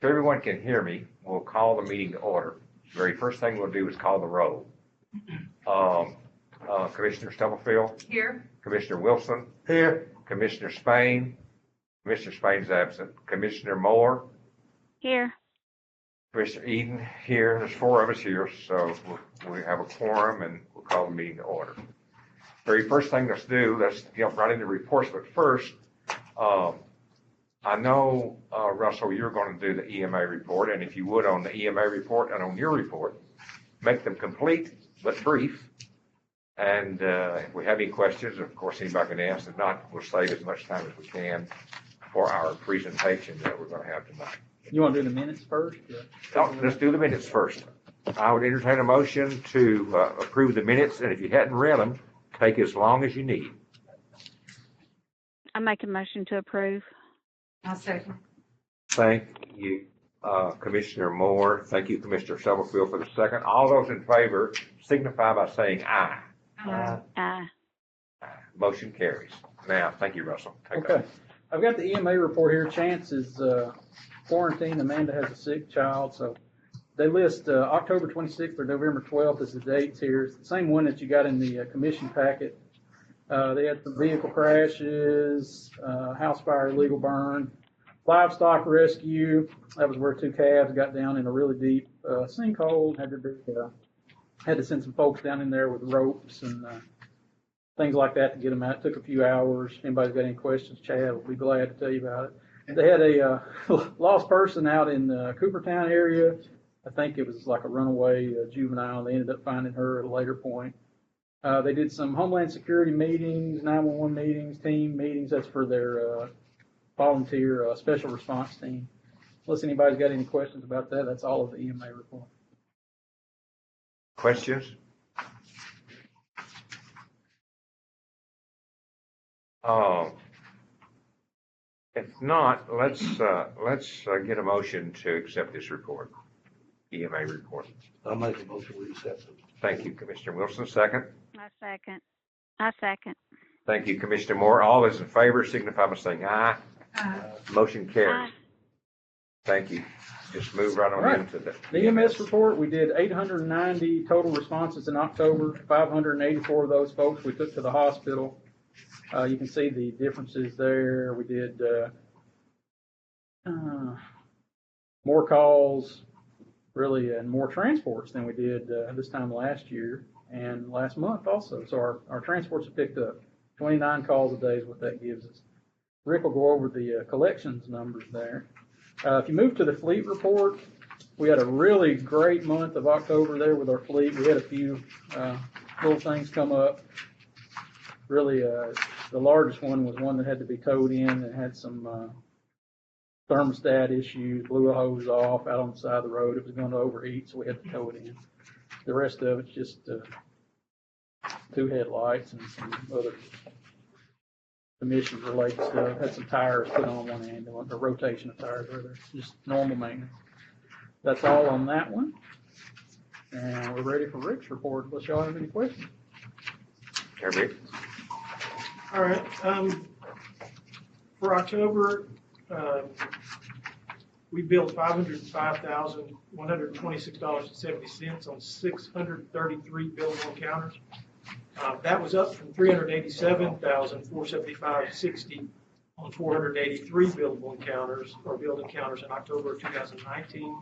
If everyone can hear me, we'll call the meeting to order. The very first thing we'll do is call the roll. Commissioner Stubblefield? Here. Commissioner Wilson? Here. Commissioner Spain? Commissioner Spain's absent. Commissioner Moore? Here. Commissioner Eden here. There's 4 of us here, so we have a quorum and we'll call the meeting to order. Very first thing let's do, let's jump right into reports, but first, I know, Russell, you're going to do the EMA report, and if you would on the EMA report and on your report, make them complete but brief. And if we have any questions, of course, anybody can ask. If not, we'll save as much time as we can for our presentation that we're going to have tonight. You want to do the minutes first? Oh, let's do the minutes first. I would entertain a motion to approve the minutes, and if you hadn't read them, take as long as you need. I make a motion to approve. I'll second. Thank you, Commissioner Moore. Thank you, Commissioner Stubblefield, for the second. All those in favor signify by saying aye. Aye. Aye. Motion carries. Now, thank you, Russell. Okay. I've got the EMA report here. Chance is quarantined. Amanda has a sick child. So they list October 26th or November 12th as the dates here. It's the same one that you got in the commission packet. They had some vehicle crashes, house fire, illegal burn, livestock rescue. That was where 2 calves got down in a really deep sinkhole. Had to send some folks down in there with ropes and things like that to get them out. It took a few hours. If anybody's got any questions, Chad will be glad to tell you about it. They had a lost person out in the Coopertown area. I think it was like a runaway juvenile. They ended up finding her at a later point. They did some Homeland Security meetings, 911 meetings, team meetings. That's for their volunteer special response team. Unless anybody's got any questions about that, that's all of the EMA report. Questions? If not, let's get a motion to accept this report, EMA report. I'll make a motion we accept it. Thank you, Commissioner Wilson. Second. I second. Thank you, Commissioner Moore. All those in favor signify by saying aye. Aye. Motion carries. Aye. Thank you. Just move right on Right. into the EMS report, we did 890 total responses in October. 584 of those folks we took to the hospital. You can see the differences there. We did more calls, really, and more transports than we did this time last year and last month also. So our transports have picked up. 29 calls a day is what that gives us. Rick will go over the collections numbers there. If you move to the fleet report, we had a really great month of October there with our fleet. We had a few little things come up. Really, the largest one was one that had to be towed in and had some thermostat issues, blew a hose off out on the side of the road. It was going to overheat, so we had to tow it in. The rest of it's just 2 headlights and some other emissions related stuff. Had some tires put on one end, a rotation of tires, rather. Just normal maintenance. That's all on that one. And we're ready for Rick's report, unless y'all have any questions. Okay, Rick. All right. For October, we billed $505,126.70 on 633 billable encounters. That was up from $387,475.60 on 483 billable encounters or billed encounters in October of 2019.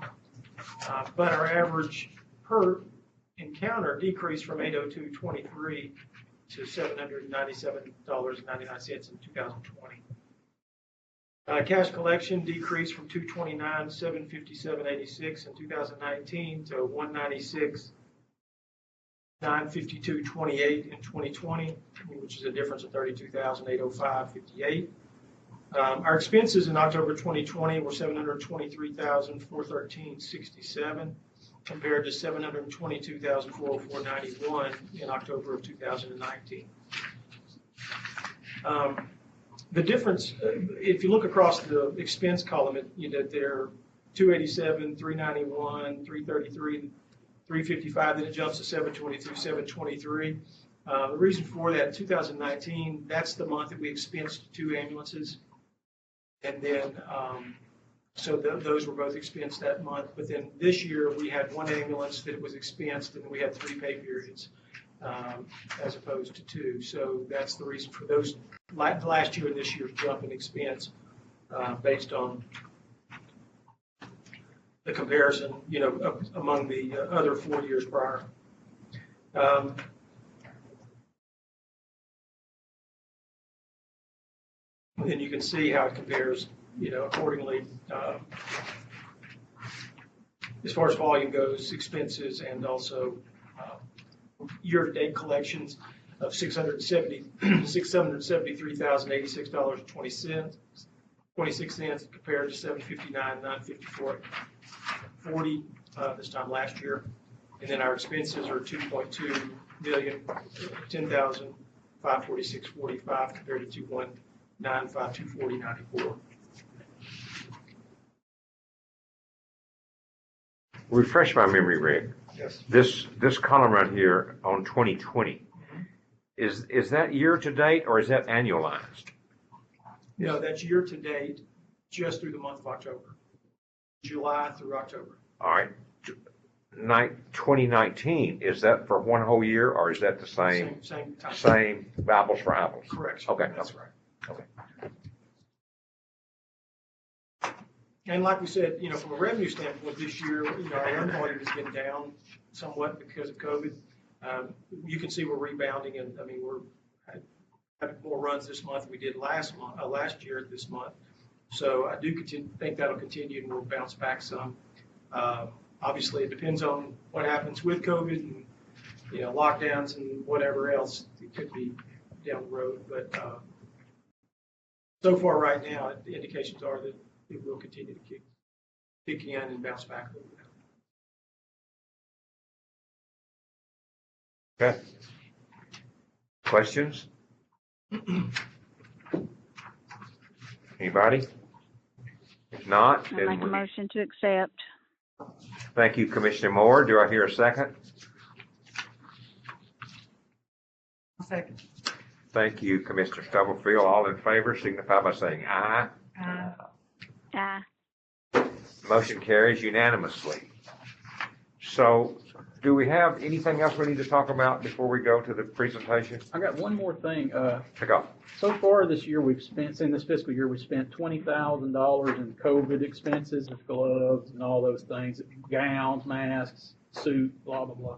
But our average per encounter decreased from $802.23 to $797.99 in 2020. Cash collection decreased from $229,757.86 in 2019 to $196,952.28 in 2020, which is a difference of $32,805.58. Our expenses in October 2020 were $723,413.67 compared to $722,404.91 in October of 2019. The difference, if you look across the expense column, they're 287, 391, 333, 355, then it jumps to 722, 723. The reason for that, 2019, that's the month that we expensed 2 ambulances. And then So those were both expensed that month. But then this year, we had one ambulance that was expensed, and we had 3 pay periods as opposed to 2. So that's the reason for those last year and this year's jump in expense based on the comparison, among the other 4 years prior. And you can see how it compares, accordingly, as far as volume goes, expenses, and also year-to-date collections of $673,086.26 compared to $759,954.40 this time last year. And then our expenses are $2.2 million, $10,546.45 compared to $2,195,240.94. Refresh my memory, Rick. Yes. This column right here on 2020, is that year to date or is that annualized? No, that's year to date, just through the month of October, July through October. All right. 2019, is that for one whole year or is that the same Same time. same apples for apples? Correct. Okay. That's right. Okay. And like we said, from a revenue standpoint this year, our run volume has been down somewhat because of COVID. You can see we're rebounding, and I mean we're having more runs this month than we did last year this month. So I do think that'll continue, and we'll bounce back some. Obviously, it depends on what happens with COVID and lockdowns and whatever else. It could be down the road, but so far right now, the indications are that it will continue to kick in and bounce back a little bit. Okay. Questions? Anybody? If not, I then make a motion to accept. thank you, Commissioner Moore. Do I hear a second? Second. Thank you, Commissioner Stubblefield. All in favor signify by saying aye. Aye. Motion carries unanimously. So, do we have anything else we need to talk about before we go to the presentation? I got one more thing. Take off. So far this year, in this fiscal year, we've spent $20,000 in COVID expenses with gloves and all those things, gowns, masks, suit, blah, blah, blah.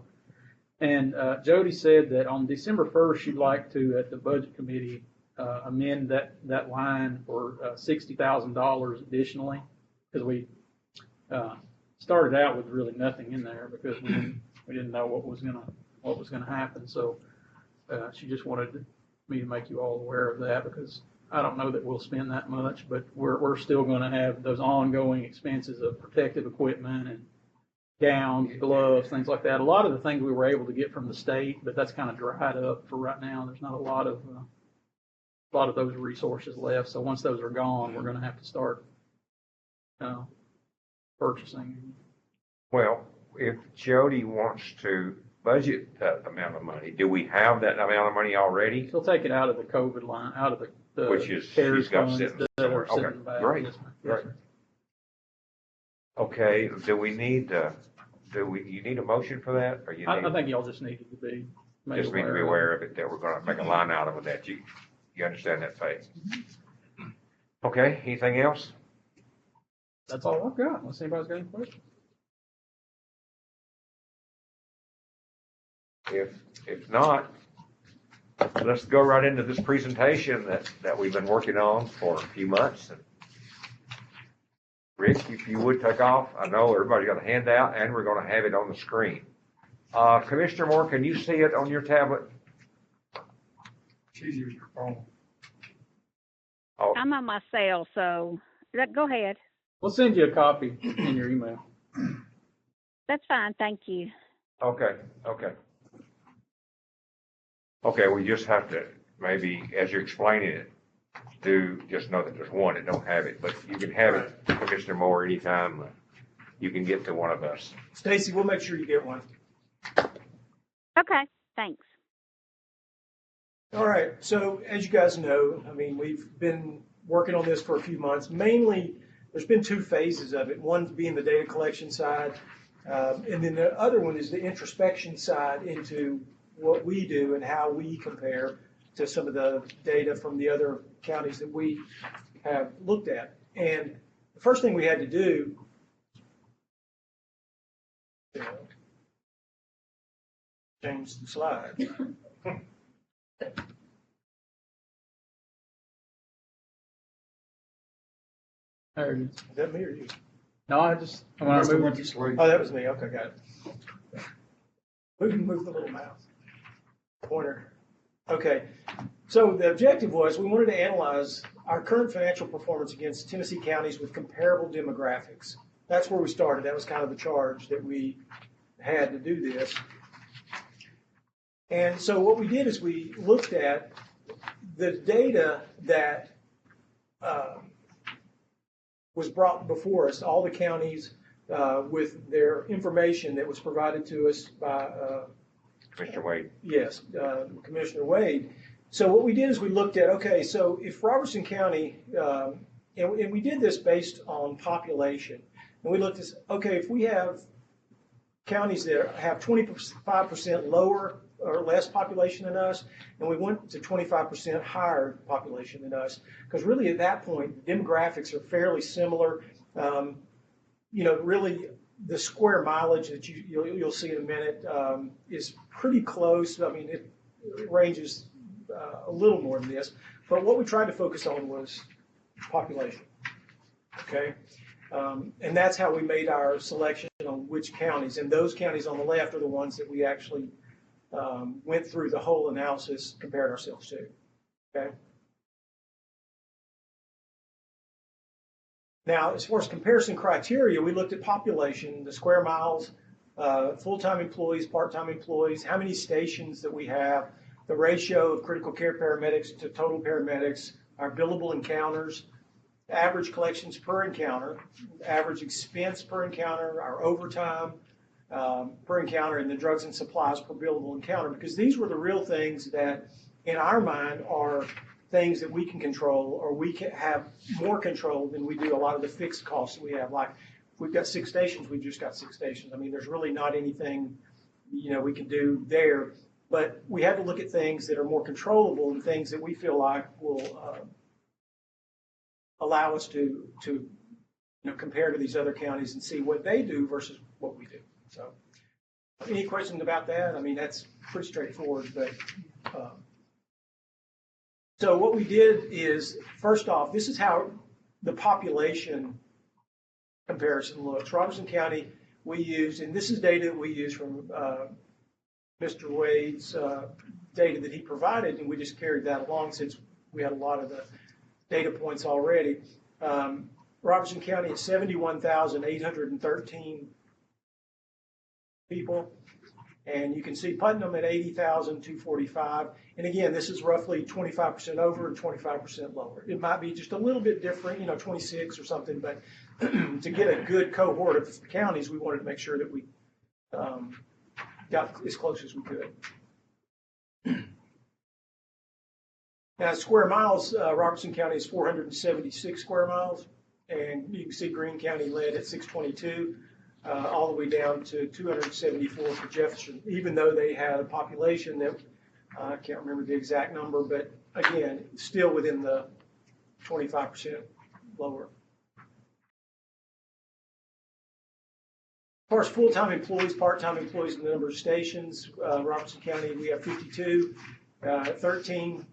And Jody said that on December 1st, she'd like to, at the budget committee, amend that line for $60,000 additionally, because we started out with really nothing in there because we didn't know what was gonna happen. So she just wanted me to make you all aware of that, because I don't know that we'll spend that much, but we're still going to have those ongoing expenses of protective equipment and gowns, gloves, things like that. A lot of the things we were able to get from the state, but that's kind of dried up for right now. There's not a lot of those resources left. So once those are gone, we're going to have to start purchasing. Well, if Jody wants to budget that amount of money, do we have that amount of money already? She'll take it out of the COVID line, out of the Which is, CARES she's got funds sitting that somewhere. are sitting Okay, back. great, Yes, ma'am. great. Yes, sir. Okay, you need a motion for that, or you I need, think y'all just needed to be made just need to be aware of it, that we're gonna make a line item with that, you understand that, Faith? Okay, anything else? That's all I've got, unless anybody's got any questions. If not, let's go right into this presentation that we've been working on for a few months. Rick, if you would take off, I know everybody's got a handout and we're gonna have it on the screen. Commissioner Moore, can you see it on your tablet? It's easier your phone. Oh, I'm on my cell, so go ahead. We'll send you a copy in your email. That's fine. Thank you. okay. Okay, we just have to, maybe, as you're explaining it, just know that there's one that don't have it, but you can have it, Commissioner Moore, anytime you can get to one of us. Stacy, we'll make sure you get one. Okay. Thanks. All right. So as you guys know, I mean, we've been working on this for a few months, mainly there's been two phases of it. One being the data collection side, and then the other one is the introspection side into what we do and how we compare to some of the data from the other counties that we have looked at. And the first thing we had to do, change the slide. There it is. Is that me or you? No, I just, when I Must have moved, went to sleep. Oh, that was me. Okay, got it. Move the little mouse pointer. Okay, so the objective was we wanted to analyze our current financial performance against Tennessee counties with comparable demographics. That's where we started. That was kind of the charge that we had to do this. And so what we did is we looked at the data that was brought before us, all the counties with their information that was provided to us by Commissioner Wade. Yes, Commissioner Wade. So what we did is we looked at, okay, so if Robertson County, and we did this based on population, and we looked at, okay, if we have counties that have 25% lower or less population than us, and we went to 25% higher population than us, because really at that point, demographics are fairly similar. Really the square mileage that you'll see in a minute is pretty close. I mean, it ranges a little more than this, but what we tried to focus on was population. Okay, and that's how we made our selection on which counties, and those counties on the left are the ones that we actually went through the whole analysis, compared ourselves to. Okay. Now, as far as comparison criteria, we looked at population, the square miles, full-time employees, part-time employees, how many stations that we have, the ratio of critical care paramedics to total paramedics, our billable encounters, average collections per encounter, average expense per encounter, our overtime per encounter, and the drugs and supplies per billable encounter, because these were the real things that, in our mind, are things that we can control, or we can have more control than we do a lot of the fixed costs that we have. Like, if we've got 6 stations, we've just got 6 stations. I mean, there's really not anything, we can do there. But we have to look at things that are more controllable and things that we feel like will allow us to compare to these other counties and see what they do versus what we do. So, any questions about that? I mean, that's pretty straightforward, but. So what we did is, first off, this is how the population comparison looks. Robertson County, we used, and this is data that we use from Mr. Wade's data that he provided, and we just carried that along since we had a lot of the data points already. Robertson County is 71,813 people. And you can see Putnam at 80,245. And again, this is roughly 25% over and 25% lower. It might be just a little bit different, 26 or something, but to get a good cohort of counties, we wanted to make sure that we got as close as we could. Now, square miles, Robertson County is 476 square miles, and you can see Greene County led at 622. All the way down to 274 for Jefferson, even though they had a population that, I can't remember the exact number, but again, still within the 25% lower. As far as full-time employees, part-time employees, and the number of stations, Robertson County, we have 52, 13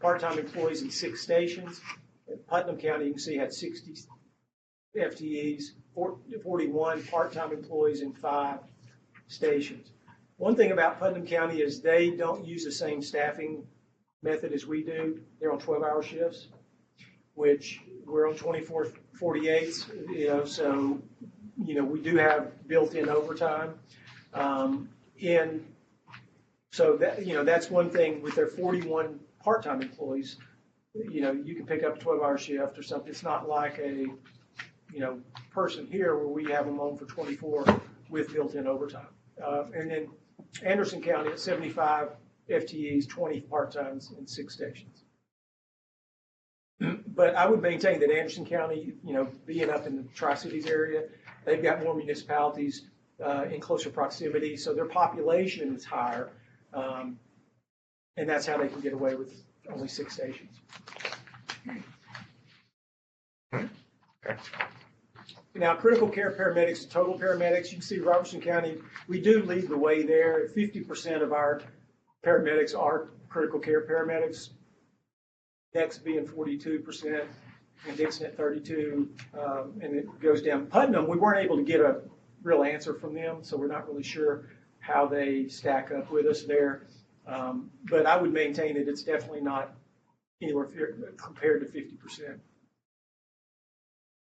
part-time employees and 6 stations. Putnam County, you can see, had 60 FTEs, 41 part-time employees, and 5 stations. One thing about Putnam County is they don't use the same staffing method as we do. They're on 12-hour shifts, which we're on 24/48s, so, we do have built-in overtime. So that, that's one thing with their 41 part-time employees, you can pick up a 12-hour shift or something. It's not like a, person here where we have them on for 24 with built-in overtime. And then Anderson County at 75 FTEs, 20 part-times, and 6 stations. But I would maintain that Anderson County, being up in the Tri-Cities area, they've got more municipalities in closer proximity, so their population is higher. And that's how they can get away with only 6 stations. Okay. Now, critical care paramedics, total paramedics, you can see Robertson County, we do lead the way there. 50% of our paramedics are critical care paramedics. Next being 42%, and Dixon at 32%, and it goes down. Putnam, we weren't able to get a real answer from them, so we're not really sure how they stack up with us there. But I would maintain that it's definitely not anywhere compared to 50%.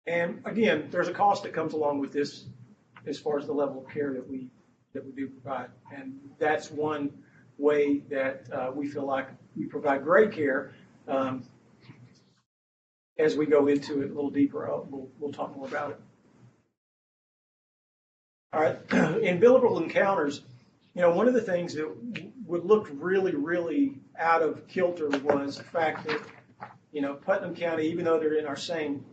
And again, there's a cost that comes along with this as far as the level of care that we do provide. And that's one way that we feel like we provide great care. As we go into it a little deeper, we'll talk more about it. All right, in billable encounters, one of the things that would look really, really out of kilter was the fact that, Putnam County, even though they're in our same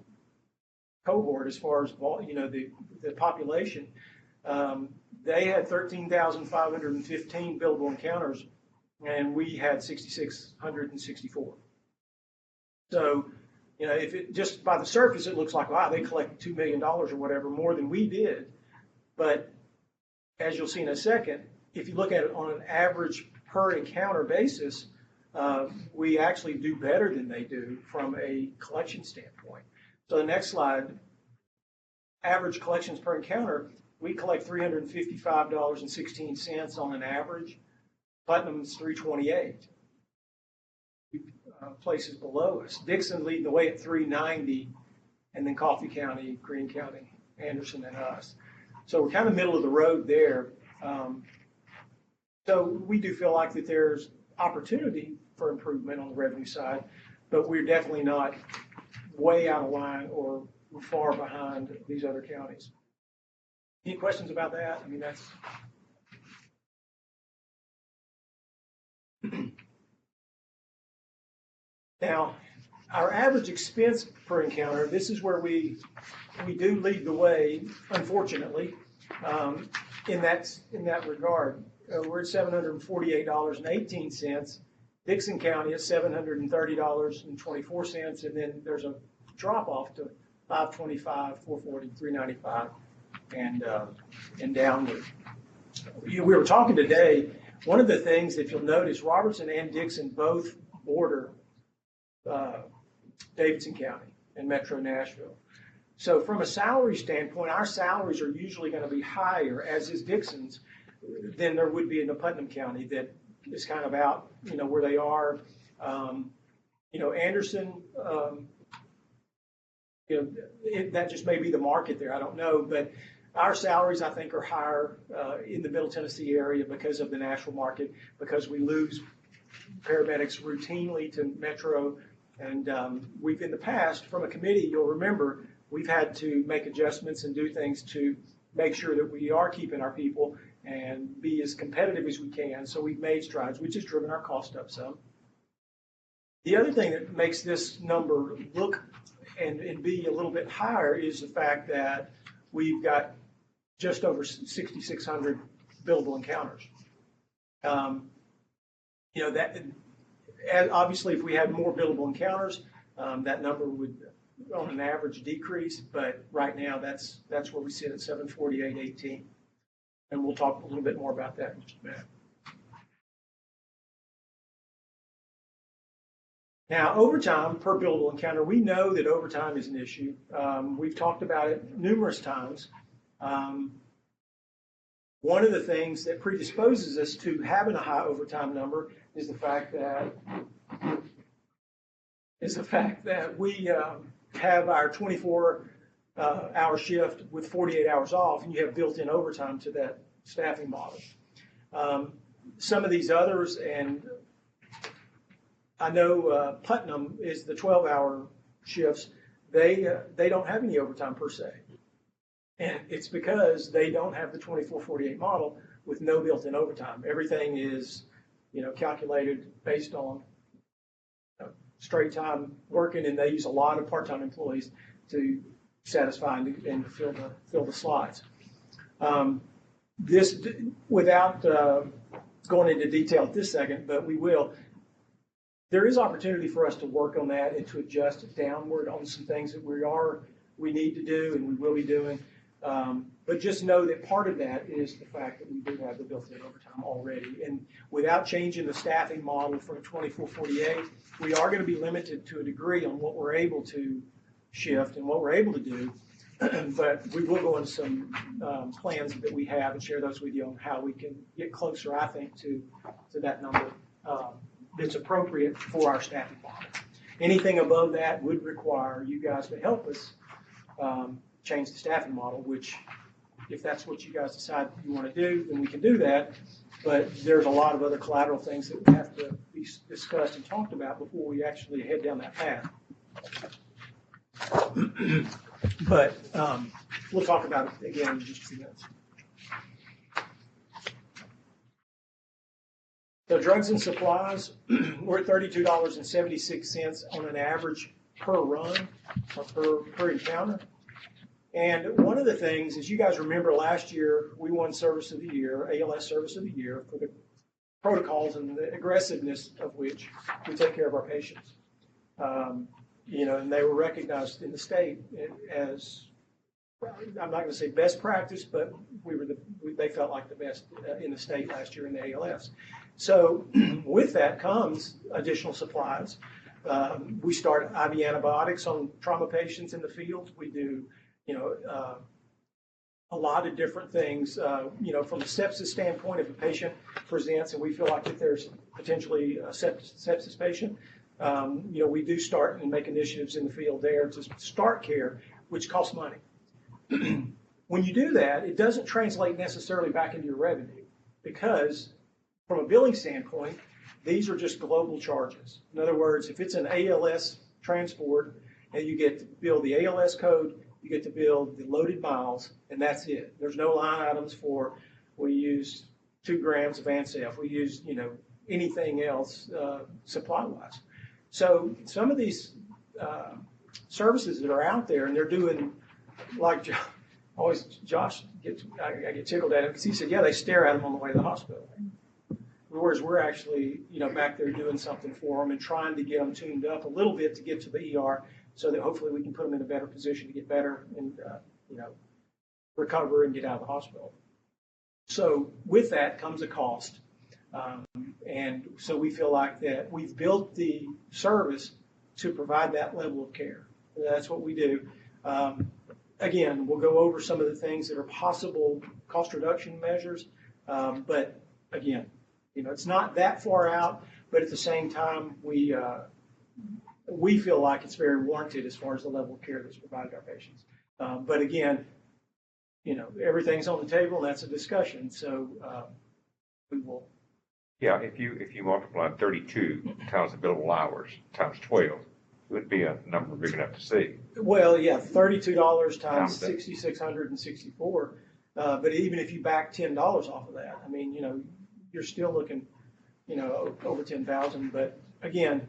cohort as far as, the population, they had 13,515 billable encounters, and we had 6,664. So, if it just by the surface, it looks like, wow, they collected $2 million or whatever more than we did. But as you'll see in a second, if you look at it on an average per encounter basis, we actually do better than they do from a collection standpoint. So the next slide, average collections per encounter, we collect $355.16 on an average. Putnam's $328. Places below us. Dixon leading the way at $390, and then Coffee County, Greene County, Anderson, and us. So we're kind of middle of the road there. So we do feel like that there's opportunity for improvement on the revenue side, but we're definitely not way out of line or far behind these other counties. Any questions about that? I mean, that's... Now, our average expense per encounter, this is where we do lead the way, unfortunately, in that regard. We're at $748.18. Dixon County is $730.24, and then there's a drop off to $525, $440, $395, and downward. We were talking today. One of the things that you'll notice, Robertson and Dixon both border Davidson County and Metro Nashville. So from a salary standpoint, our salaries are usually going to be higher, as is Dixon's, than there would be in the Putnam County that is kind of out, where they are. Anderson, that just may be the market there. I don't know, but our salaries, I think, are higher in the Middle Tennessee area because of the Nashville market, because we lose paramedics routinely to Metro. And we've, in the past, from a committee, you'll remember, we've had to make adjustments and do things to make sure that we are keeping our people and be as competitive as we can. So we've made strides, which has driven our cost up some. The other thing that makes this number look and be a little bit higher is the fact that we've got just over 6,600 billable encounters. Obviously, if we had more billable encounters, that number would, on an average, decrease. But right now, that's where we sit at 748.18, and we'll talk a little bit more about that in just a minute. Now, overtime per billable encounter, we know that overtime is an issue. We've talked about it numerous times. One of the things that predisposes us to having a high overtime number is the fact that we have our 24-hour shift with 48 hours off, and you have built-in overtime to that staffing model. Some of these others, and I know Putnam is the 12-hour shifts. They don't have any overtime per se. And it's because they don't have the 24-48 model with no built-in overtime. Everything is, calculated based on straight time working, and they use a lot of part-time employees to satisfy and fill the slots. This, without going into detail at this second, but we will, there is opportunity for us to work on that and to adjust it downward on some things that we need to do and we will be doing. But just know that part of that is the fact that we do have the built-in overtime already. And without changing the staffing model from 24/48, we are going to be limited to a degree on what we're able to shift and what we're able to do. But we will go into some plans that we have and share those with you on how we can get closer, I think, to that number that's appropriate for our staffing model. Anything above that would require you guys to help us change the staffing model, which if that's what you guys decide you want to do, then we can do that. But there's a lot of other collateral things that would have to be discussed and talked about before we actually head down that path. But we'll talk about it again in just a few minutes. So drugs and supplies, we're at $32.76 on an average per run or per encounter. And one of the things, as you guys remember, last year we won Service of the Year, ALS Service of the Year, for the protocols and the aggressiveness of which we take care of our patients. And they were recognized in the state as, I'm not going to say best practice, but they felt like the best in the state last year in the ALS. So with that comes additional supplies. We start IV antibiotics on trauma patients in the field. We do, a lot of different things, from a sepsis standpoint. If a patient presents and we feel like that there's potentially a sepsis patient, we do start and make initiatives in the field there to start care, which costs money. When you do that, it doesn't translate necessarily back into your revenue because from a billing standpoint, these are just global charges. In other words, if it's an ALS transport and you get to bill the ALS code, you get to bill the loaded miles, and that's it. There's no line items for, we use 2 grams of Ancef, we use, anything else supply-wise. So some of these services that are out there, and they're doing, like Josh, I get tickled at him because he said, yeah, they stare at them on the way to the hospital. Whereas we're actually, back there doing something for them and trying to get them tuned up a little bit to get to the ER so that hopefully we can put them in a better position to get better and, recover and get out of the hospital. So with that comes a cost. And so we feel like that we've built the service to provide that level of care. That's what we do. Again, we'll go over some of the things that are possible cost reduction measures. But again, it's not that far out, but at the same time, we feel like it's very warranted as far as the level of care that's provided to our patients. But again, everything's on the table, and that's a discussion. So we will. Yeah, if you multiply 32 times the billable hours times 12, it would be a number big enough to see. Well, yeah, $32 times 6,664. But even if you back $10 off of that, I mean, you're still looking, over 10,000. But again,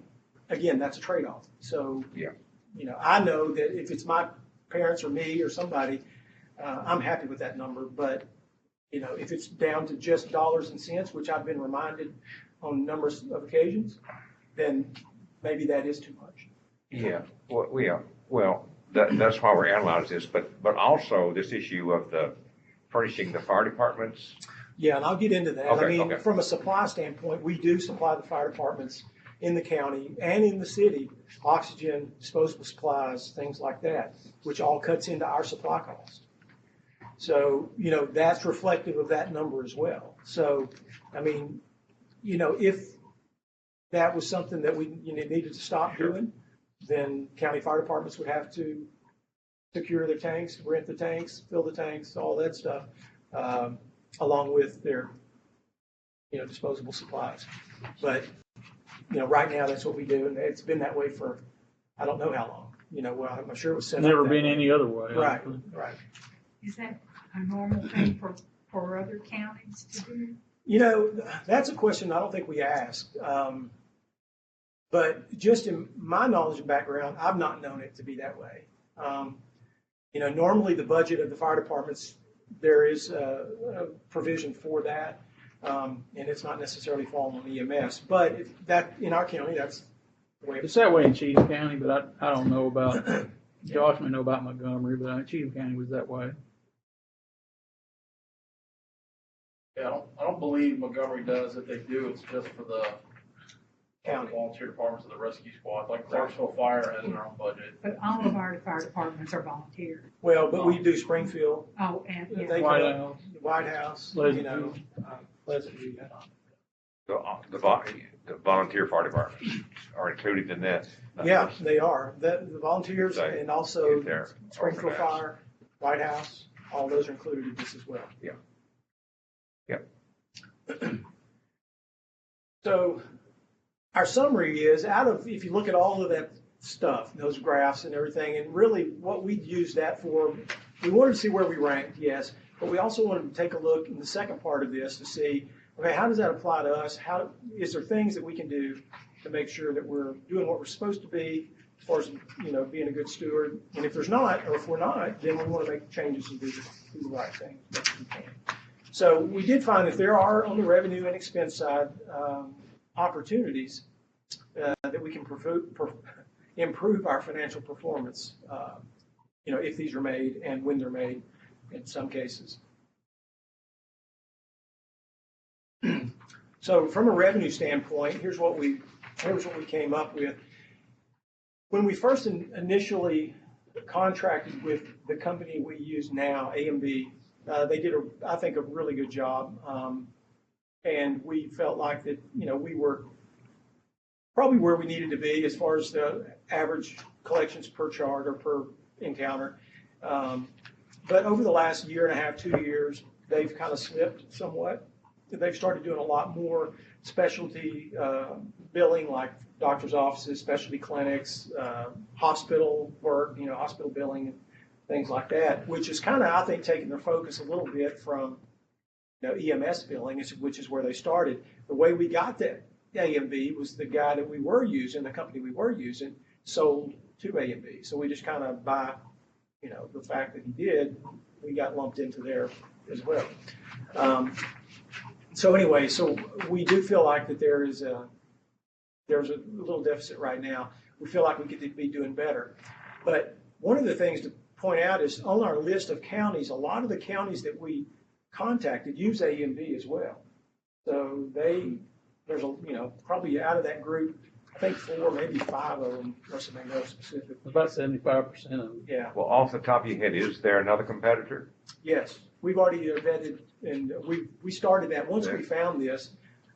that's a trade-off. So, yeah, I know that if it's my parents or me or somebody, I'm happy with that number. But if it's down to just dollars and cents, which I've been reminded on numbers of occasions, then maybe that is too much. Yeah. Well, that's why we're analyzing this, but also this issue of the furnishing the fire departments. Yeah, and I'll get into that. Okay. From a supply standpoint, we do supply the fire departments in the county and in the city, oxygen, disposable supplies, things like that, which all cuts into our supply cost. So, that's reflective of that number as well. So, if that was something that we needed to stop doing, then county fire departments would have to secure their tanks, rent the tanks, fill the tanks, all that stuff, along with their, disposable supplies. But, right now that's what we do, and it's been that way for I don't know how long. Well, I'm sure it was set up. Never been any other way. Right. Is that a normal thing for other counties to do? That's a question I don't think we asked. But just in my knowledge and background, I've not known it to be that way. Normally the budget of the fire departments, there is a provision for that, and it's not necessarily falling on EMS. But that in our county, that's the way It's that way in Cheatham County, but I don't know about, Josh may know about Montgomery, but Cheatham County was that way. Yeah, I don't believe Montgomery does. If they do, it's just for the county. volunteer departments of the rescue squad. Like Clarksville Fire has their own budget. But all of our fire departments are volunteer. Well, but we do Springfield, Oh, and, yeah. They- White House. White House, Pleasant Pleasant View. The volunteer fire departments are included in this. Yeah, they are. The volunteers They and also get their Springfield organized. Fire, White House, all those are included in this as well. Yeah. Yep. So our summary is if you look at all of that stuff, those graphs and everything, and really what we used that for, we wanted to see where we ranked, yes, but we also wanted to take a look in the second part of this to see, okay, how does that apply to us? Is there things that we can do to make sure that we're doing what we're supposed to be as far as, being a good steward? And if there's not, or if we're not, then we want to make changes and do the right thing as much as we can. So we did find that there are, on the revenue and expense side, opportunities that we can improve our financial performance, if these are made and when they're made in some cases. So from a revenue standpoint, here's what we came up with. When we first initially contracted with the company we use now, A&B, they did, I think, a really good job. And we felt like that, we were probably where we needed to be as far as the average collections per chart or per encounter. But over the last year and a half, 2 years, they've kind of slipped somewhat. They've started doing a lot more specialty billing, like doctor's offices, specialty clinics, hospital work, hospital billing, and things like that, which is kind of, I think, taking their focus a little bit from EMS billing, which is where they started. The way we got that A&B was the guy that we were using, the company we were using, sold to A&B. So we just kind of, by the fact that he did, we got lumped into there as well. So anyway, so we do feel like that there's a little deficit right now. We feel like we could be doing better. But one of the things to point out is on our list of counties, a lot of the counties that we contacted use A&B as well. So there's probably out of that group, I think 4, maybe 5 of them, unless I may know specifically. About 75% of them. Yeah. Well, off the top of your head, is there another competitor? Yes, we've already vetted, and we started that. Once we found this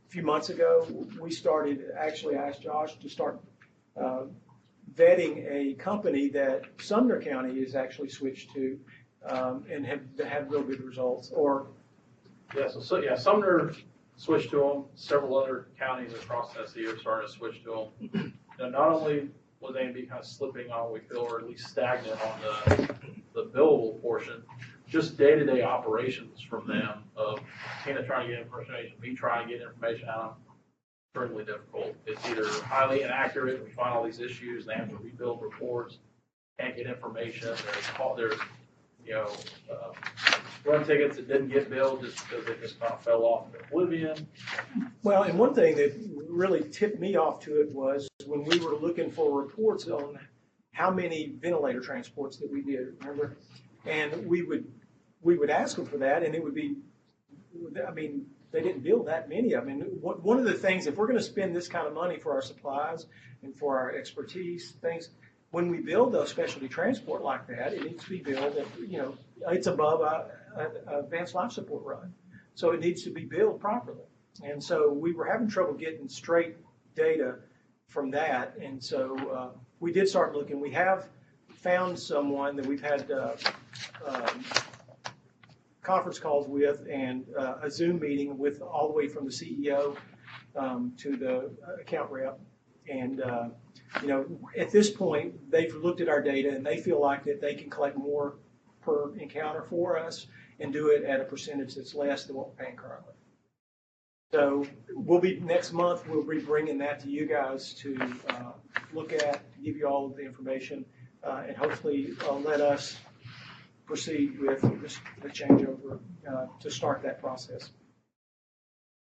a few months ago, we started, actually I asked Josh to start vetting a company that Sumner County has actually switched to and have had real good results. Sumner switched to them. Several other counties across Tennessee are starting to switch to them. Not only was A&B kind of slipping on, we feel, or at least stagnant on the billable portion, just day-to-day operations from them of Tina trying to get information, me trying to get information out of them, extremely difficult. It's either highly inaccurate, we find all these issues, they have to rebuild reports, can't get information, there's run tickets that didn't get billed just because they just kind of fell off into oblivion. Well, and one thing that really tipped me off to it was when we were looking for reports on how many ventilator transports that we did, remember? And we would ask them for that, and it would be, they didn't bill that many of them. And one of the things, if we're going to spend this kind of money for our supplies and for our expertise, things, when we build a specialty transport like that, it needs to be billed at, it's above an advanced life support run. So it needs to be billed properly. And so we were having trouble getting straight data from that. And so we did start looking. We have found someone that we've had conference calls with and a Zoom meeting with all the way from the CEO to the account rep. And, at this point, they've looked at our data and they feel like that they can collect more per encounter for us and do it at a percentage that's less than what we're paying currently. So next month, we'll be bringing that to you guys to look at, give you all the information, and hopefully let us proceed with the changeover to start that process.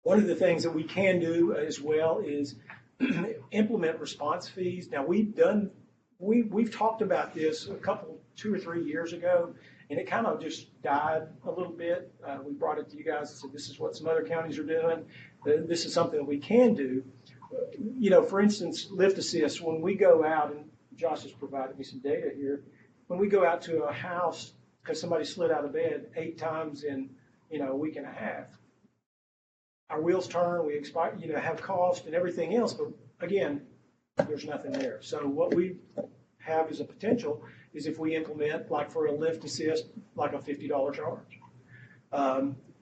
One of the things that we can do as well is implement response fees. Now, we've talked about this 2 or 3 years ago, and it kind of just died a little bit. We brought it to you guys and said, this is what some other counties are doing. This is something that we can do. For instance, lift assist, when we go out, and Josh has provided me some data here, when we go out to a house because somebody slid out of bed 8 times in, a week and a half, our wheels turn, we expect, have cost and everything else, but again, there's nothing there. So what we have as a potential is if we implement, like for a lift assist, like a $50 charge.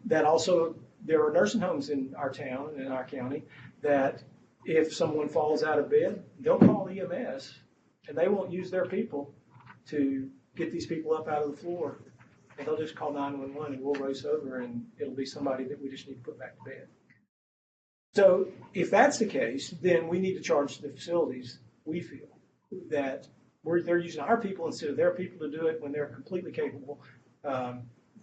That also, there are nursing homes in our town and in our county that if someone falls out of bed, they'll call EMS and they won't use their people to get these people up out of the floor. And they'll just call 911 and we'll race over and it'll be somebody that we just need to put back to bed. So if that's the case, then we need to charge the facilities, we feel, that they're using our people instead of their people to do it when they're completely capable.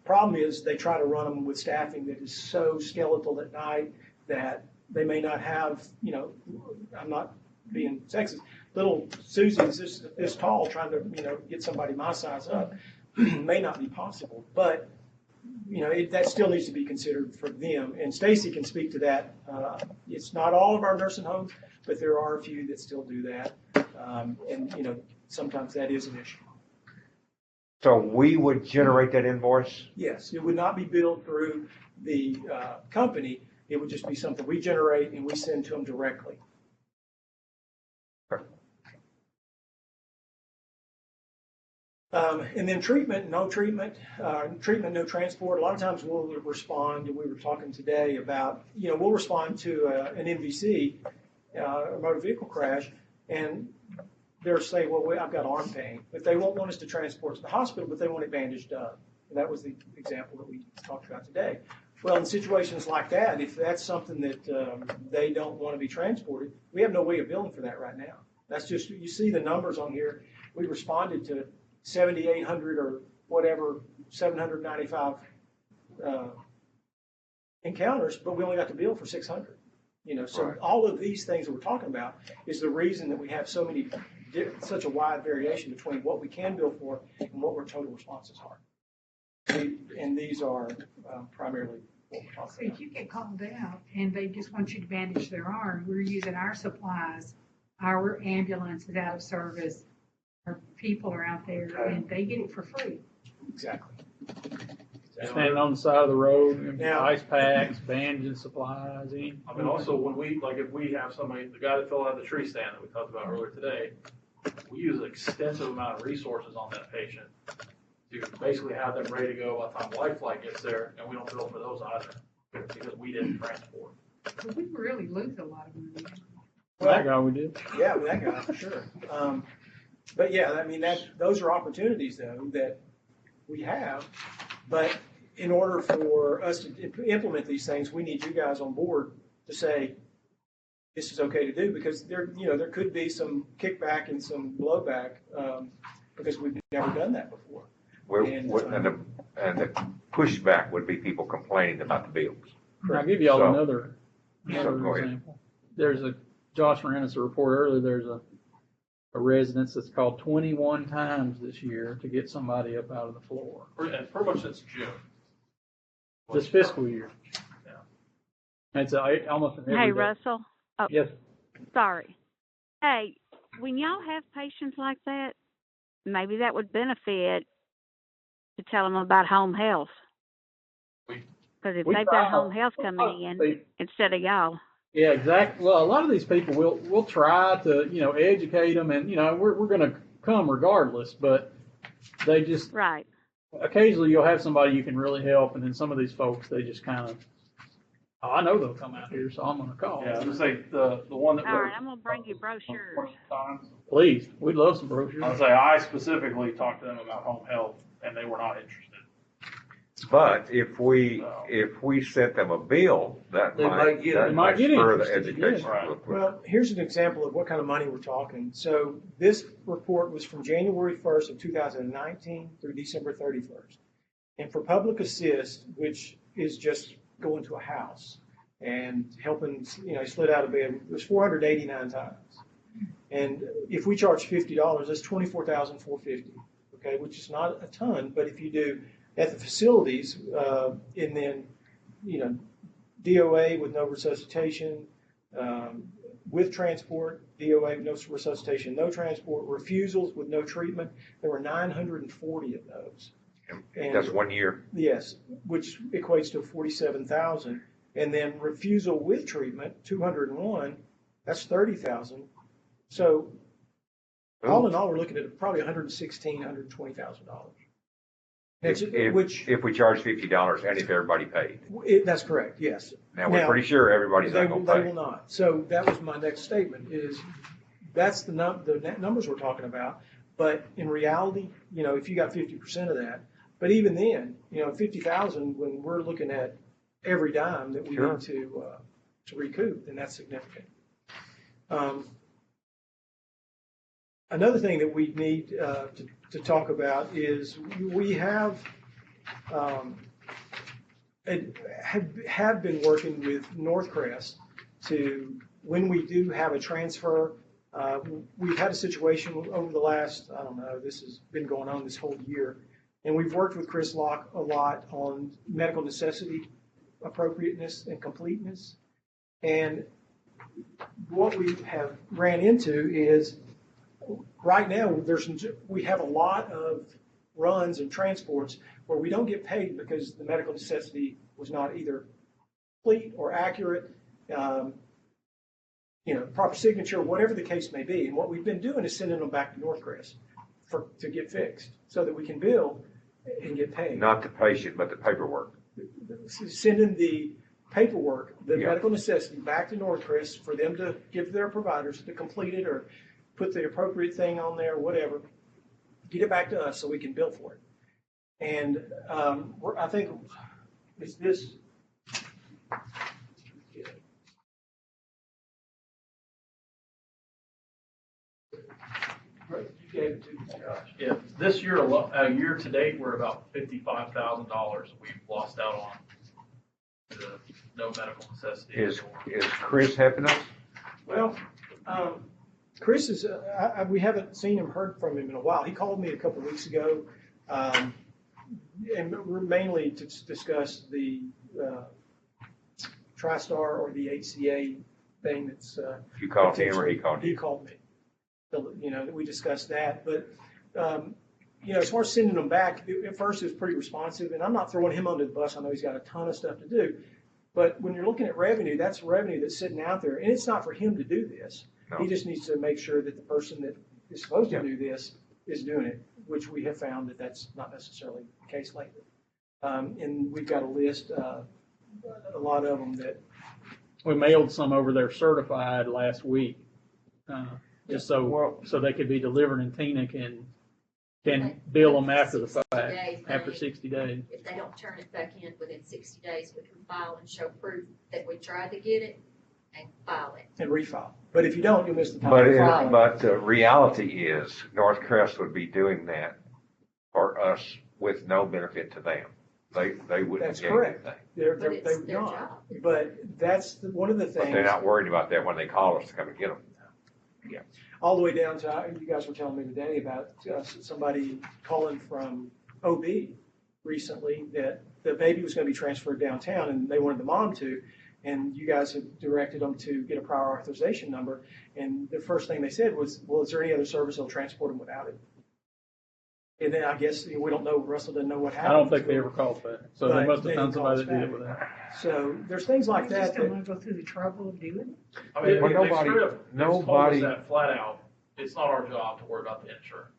Problem is they try to run them with staffing that is so skeletal at night that they may not have, I'm not being sexist, little Susie is this tall trying to, get somebody my size up may not be possible. But, that still needs to be considered for them. And Stacy can speak to that. It's not all of our nursing homes, but there are a few that still do that. And, sometimes that is an issue. So we would generate that invoice? Yes, it would not be billed through the company. It would just be something we generate and we send to them directly. And then treatment, no transport. A lot of times we'll respond, and we were talking today about, we'll respond to an MVC, a motor vehicle crash, and they're saying, well, I've got arm pain. But they won't want us to transport to the hospital, but they want it bandaged up. And that was the example that we talked about today. Well, in situations like that, if that's something that they don't want to be transported, we have no way of billing for that right now. That's just, you see the numbers on here. We responded to 7,800 or whatever, 795 encounters, but we only got the bill for 600. So right. All of these things that we're talking about is the reason that we have such a wide variation between what we can bill for and what our total responses are. And these are primarily what we're talking about. If you get called out and they just want you to bandage their arm, we're using our supplies, our ambulance is out of service, our people are out there, and they get it for free. Exactly. Standing on the side of the road, Now, ice packs, bandaging supplies. Also when if we have somebody, the guy that fell out of the tree stand that we talked about earlier today, we use an extensive amount of resources on that patient to basically have them ready to go by the time life flight gets there, and we don't bill for those either because we didn't transport. Well, we really lose a lot of money. Well, that guy we did. Yeah, that guy for sure. But yeah, those are opportunities though that we have. But in order for us to implement these things, we need you guys on board to say this is okay to do, because there could be some kickback and some blowback because we've never done that before. And the pushback would be people complaining about the bills. I'll give you all another go example. Josh ran us a report earlier. There's a residence that's called 21 times this year to get somebody up out of the floor. And pretty much since June. This fiscal year. Yeah. It's almost an every Hey, day. Russell. Oh, Yes. sorry. Hey, when y'all have patients like that, maybe that would benefit to tell them about home health. Because if they've got home health coming in instead of y'all. Yeah, exactly. Well, a lot of these people we'll try to educate them, and we're going to come regardless. But they just right. Occasionally you'll have somebody you can really help, and then some of these folks they just kind of, I know they'll come out here, so I'm going to call. Yeah, I was going to say the one that. All right, I'm going to bring you brochures. Please, we'd love some brochures. I would say I specifically talked to them about home health, and they were not interested. But if we sent them a bill, that They might get it. that They might might get spur the interested, education yeah. real quick. Well, here's an example of what kind of money we're talking. So this report was from January 1st of 2019 through December 31st. And for public assist, which is just going to a house and helping, he slid out of bed, it was 489 times. And if we charge $50, that's $24,450, okay, which is not a ton, but if you do at the facilities, and then, DOA with no resuscitation, with transport, DOA with no resuscitation, no transport, refusals with no treatment, there were 940 of those. And that's 1 year. Yes, which equates to 47,000. And then refusal with treatment, 201, that's 30,000. So all in all, we're looking at probably $116,000, $120,000. If we charge $50 and if everybody paid. That's correct, yes. Now, we're pretty sure everybody's not going to They pay. will not. So that was my next statement is that's the numbers we're talking about. But in reality, if you got 50% of that, but even then, 50,000, when we're looking at every dime that we need to recoup, then that's significant. Another thing that we need to talk about is we have been working with Northcrest to, when we do have a transfer, we've had a situation over the last, this has been going on this whole year, and we've worked with Chris Locke a lot on medical necessity, appropriateness, and completeness. And what we have ran into is right now we have a lot of runs and transports where we don't get paid because the medical necessity was not either complete or accurate, proper signature, whatever the case may be. And what we've been doing is sending them back to Northcrest to get fixed so that we can bill and get paid. Not the patient, but the paperwork. Sending the paperwork, the Yeah. medical necessity back to Northcrest for them to give their providers to complete it or put the appropriate thing on there, whatever, get it back to us so we can bill for it. And I think it's this. You gave it to me, Josh. Yeah, this year, year to date, we're at about $55,000 we've lost out on the no medical necessity. Is Chris helping us? Well, Chris is, we haven't seen him, heard from him in a while. He called me a couple of weeks ago, and mainly to discuss the TriStar or the HCA thing that's. You called him or he called you? He called me. So, we discussed that. But, as far as sending them back, at first it was pretty responsive, and I'm not throwing him under the bus. I know he's got a ton of stuff to do. But when you're looking at revenue, that's revenue that's sitting out there, and it's not for him to do this. No. He just needs to make sure that the person that is supposed to do this is doing it, which we have found that that's not necessarily the case lately. And we've got a list, a lot of them that. We mailed some over there certified last week, just so they could be delivered and Tina can bill them after the fact, after 60 days. If they don't turn it back in within 60 days, we can file and show proof that we tried to get it and file it. And refile. But if you don't, you'll miss the time to file. But the reality is Northcrest would be doing that for us with no benefit to them. They wouldn't That's get correct. anything. But They it's would their not. job. But that's one of the things. But they're not worried about that when they call us to come and get them. All the way down to, you guys were telling me today about somebody calling from OB recently that the baby was going to be transferred downtown and they wanted the mom to, and you guys had directed them to get a prior authorization number. And the first thing they said was, well, is there any other service that'll transport them without it? And then I guess we don't know, Russell doesn't know what happened. I don't think they ever called that, so they But must they have found didn't call somebody us that did it back. with that. So there's things like I just that. don't want to go through the trouble of doing it. I mean, Well, they nobody- straight up told nobody- us that flat out. It's not our job to worry about the insurance.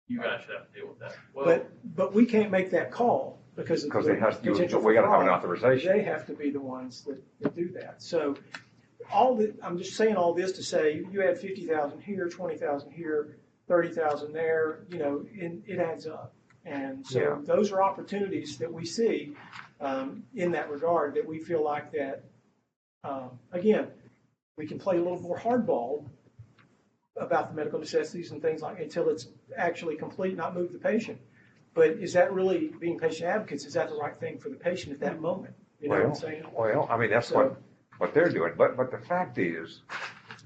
You guys should have to deal with that. Well, But we can't make that call because of Because the it has to do, potential we gotta have an fraud. authorization. They have to be the ones that do that. So I'm just saying all this to say you add 50,000 here, 20,000 here, 30,000 there, and it adds up. And so Yeah. those are opportunities that we see in that regard, that we feel like that, again, we can play a little more hardball about the medical necessities and things like, until it's actually complete, not move the patient. But is that really being patient advocates? Is that the right thing for the patient at that moment? You know what I'm saying? Well, I mean, that's So- what they're doing. But the fact is,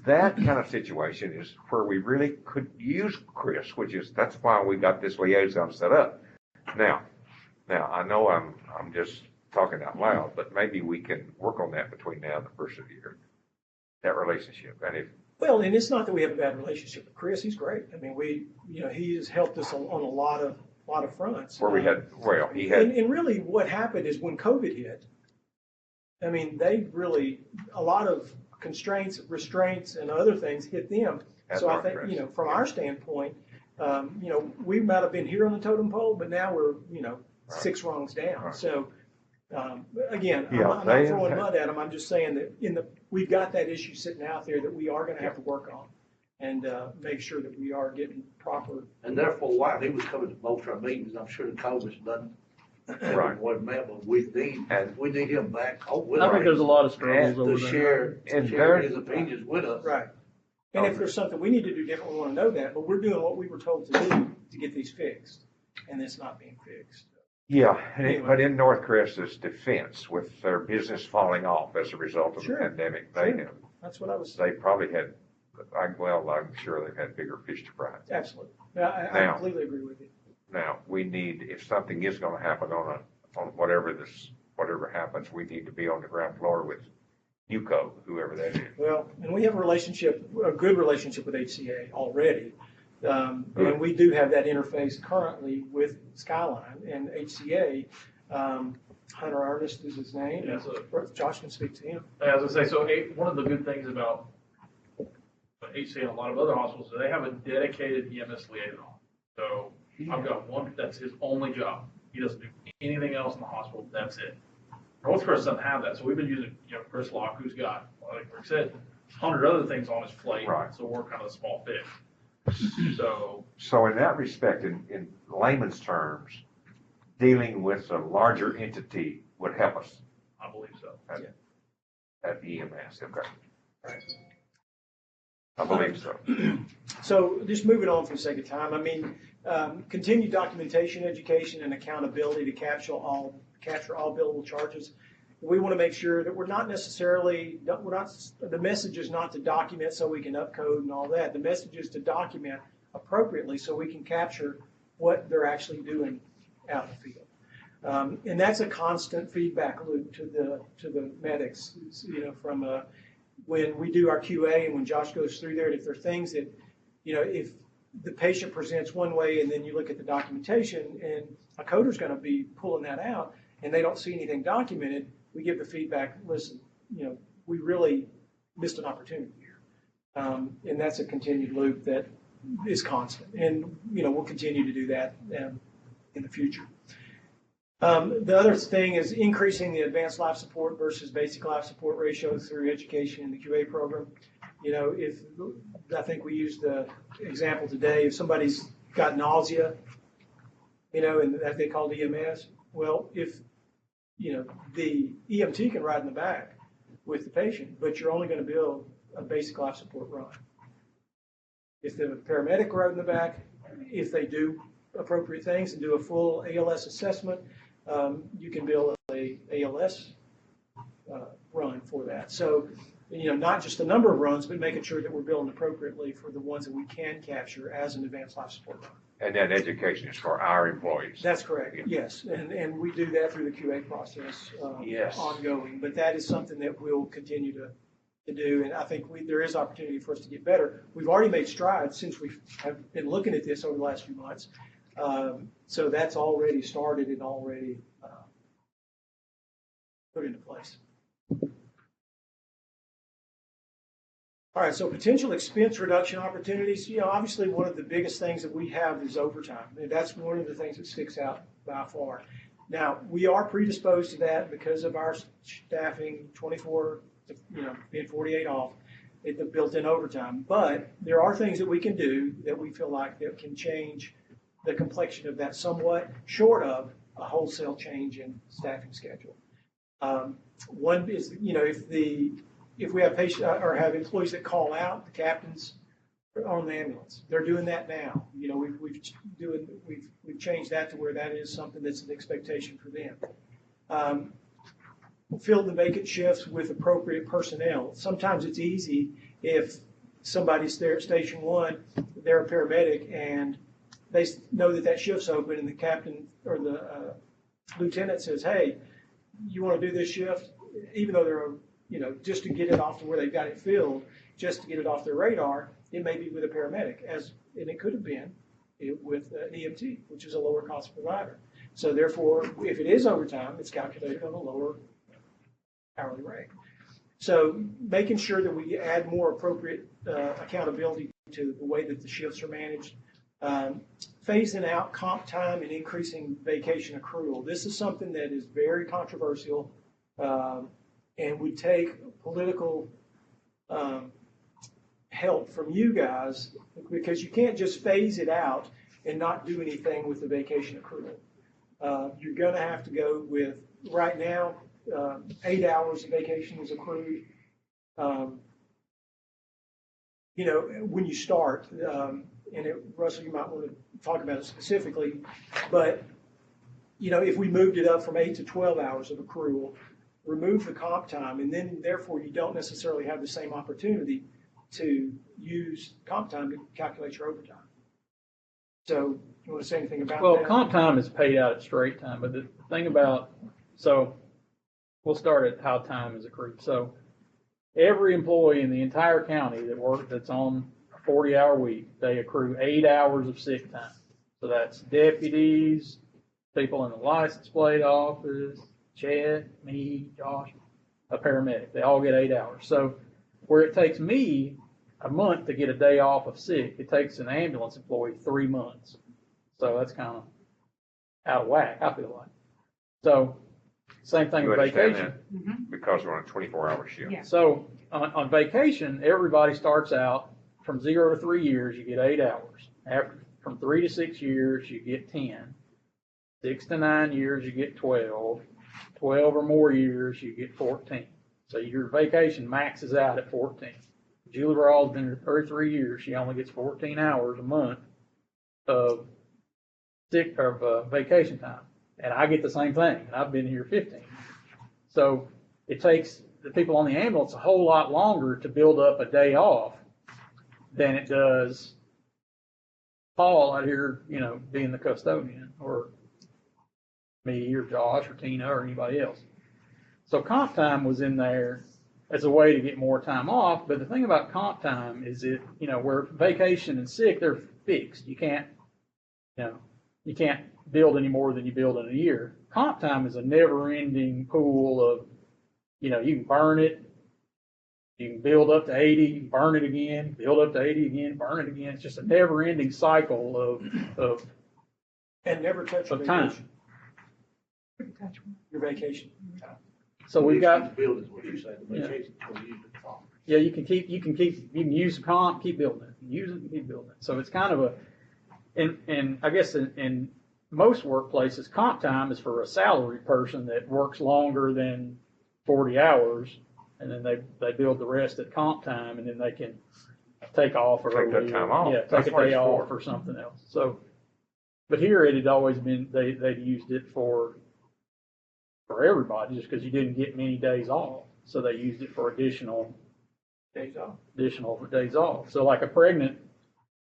that kind of situation is where we really could use Chris, that's why we got this liaison set up. Now, I know I'm just talking out loud, but maybe we can work on that between now and the first of the year, that relationship. And if, Well, and it's not that we have a bad relationship with Chris. He's great. I mean, he has helped us on a lot of fronts. where he had, And really what happened is when COVID hit, I mean, a lot of constraints, restraints, and other things hit them. At So I Northwest. think, from our standpoint, we might have been here on the totem pole, but now we're, 6 rungs down. Right. So, again, Yeah, I'm not throwing mud at them. I'm just saying that we've got that issue sitting out there that we are going to have to work on and make sure that we are getting proper. And there for a while, he was coming to most of our meetings. I'm sure the COVID's done. Right. What meant, but we need him back. I think there's a lot of struggles over To there. share And his opinions with us. Right. And if there's something we need to do different, we want to know that, but we're doing what we were told to do to get these fixed, and it's not being fixed. yeah, Anyway. but in North Crest's defense, with their business falling off as a result of Sure. the pandemic, Sure. That's what I was saying. they probably had, I'm sure they've had bigger fish to fry. Absolutely. Yeah, I Now- completely agree with you. Now, we need, if something is gonna happen on whatever happens, we need to be on the ground floor with UCO, whoever that is. Well, and we have a good relationship with HCA already. Good. And we do have that interface currently with Skyline and HCA. Hunter Ernest is his name. Yeah, so- Josh can speak to him. As I say, so one of the good things about HCA and a lot of other hospitals, they have a dedicated EMS liaison. So I've got one, that's his only job. He doesn't do anything else in the hospital, that's it. Northcrest doesn't have that, so we've been using, Chris Locke, who's got, like Rick said, 100 other things on his plate. Right. So we're kind of a small fish. So, in that respect, in layman's terms, dealing with a larger entity would help us I believe so. at EMS, okay? Right. I believe so. So just moving on for the sake of time, I mean, continued documentation, education, and accountability to capture all billable charges. We want to make sure that the message is not to document so we can upcode and all that. The message is to document appropriately so we can capture what they're actually doing out in the field. And that's a constant feedback loop to the medics, from when we do our QA and when Josh goes through there, if there are things that, if the patient presents one way and then you look at the documentation and a coder's going to be pulling that out and they don't see anything documented, we give the feedback, listen, we really missed an opportunity here. And that's a continued loop that is constant. And, we'll continue to do that in the future. The other thing is increasing the advanced life support versus basic life support ratio through education in the QA program. I think we used the example today, if somebody's got nausea, and that they call EMS, well, if, the EMT can ride in the back with the patient, but you're only going to bill a basic life support run. If the paramedic rode in the back, if they do appropriate things and do a full ALS assessment, you can bill a ALS run for that. So, not just the number of runs, but making sure that we're billing appropriately for the ones that we can capture as an advanced life support run. And that education is for our employees. That's correct, yes. And we do that through the QA process Yes. ongoing. But that is something that we'll continue to do. And I think there is opportunity for us to get better. We've already made strides since we have been looking at this over the last few months. So that's already started and already put into place. All right, so potential expense reduction opportunities. Obviously one of the biggest things that we have is overtime. And that's one of the things that sticks out by far. Now, we are predisposed to that because of our staffing 24, being 48 off, the built-in overtime. But there are things that we can do that we feel like that can change the complexion of that somewhat, short of a wholesale change in staffing schedule. One is, if we have patients or have employees that call out, the captains on the ambulance, they're doing that now. We've changed that to where that is something that's an expectation for them. Fill the vacant shifts with appropriate personnel. Sometimes it's easy if somebody's there at station one, they're a paramedic, and they know that shift's open, and the captain or the lieutenant says, hey, you want to do this shift? Even though they're, just to get it off to where they've got it filled, just to get it off their radar, it may be with a paramedic, and it could have been with an EMT, which is a lower cost provider. So therefore, if it is overtime, it's calculated on a lower hourly rate. So making sure that we add more appropriate accountability to the way that the shifts are managed. Phasing out comp time and increasing vacation accrual. This is something that is very controversial and would take political help from you guys, because you can't just phase it out and not do anything with the vacation accrual. You're going to have to go with, right now, 8 hours of vacation is accrued. When you start, Russell, you might want to talk about it specifically, but if we moved it up from 8 to 12 hours of accrual, remove the comp time, and then therefore you don't necessarily have the same opportunity to use comp time to calculate your overtime. So, you want to say anything about that? Well, comp time is paid out at straight time, but the thing about, so we'll start at how time is accrued. So every employee in the entire county that's on a 40-hour week, they accrue 8 hours of sick time. So that's deputies, people in the license plate office, Chad, me, Josh, a paramedic. They all get 8 hours. So where it takes me a month to get a day off of sick, it takes an ambulance employee 3 months. So that's kind of out of whack, I feel like. So same thing with vacation. Because we're on a 24-hour shift. Yeah. So on vacation, everybody starts out from 0 to 3 years, you get 8 hours. From 3 to 6 years, you get 10. 6 to 9 years, you get 12. 12 or more years, you get 14. So your vacation maxes out at 14. Julie Rawls been here 33 years. She only gets 14 hours a month of vacation time. And I get the same thing. And I've been here 15. So it takes the people on the ambulance a whole lot longer to build up a day off than it does Paul out here, being the custodian, or me or Josh or Tina or anybody else. So comp time was in there as a way to get more time off. But the thing about comp time is where vacation and sick, they're fixed. You can't build any more than you build in a year. Comp time is a never-ending pool of, you can burn it, you can build up to 80, burn it again, build up to 80 again, burn it again. It's just a never-ending cycle of and never touch your time. Vacation. Your vacation. So we've got build is what you say. The vacation is use the comp. Yeah, you can use comp, keep building it, use it, and keep building it. So it's kind of and I guess in most workplaces, comp time is for a salaried person that works longer than 40 hours, and then they build the rest at comp time, and then they can take off or Take that time off. Yeah, That's take a what day it's off for. or something else. So, but here it had always been they'd used it for everybody, just because you didn't get many days off, so they used it for additional days off. So like a pregnant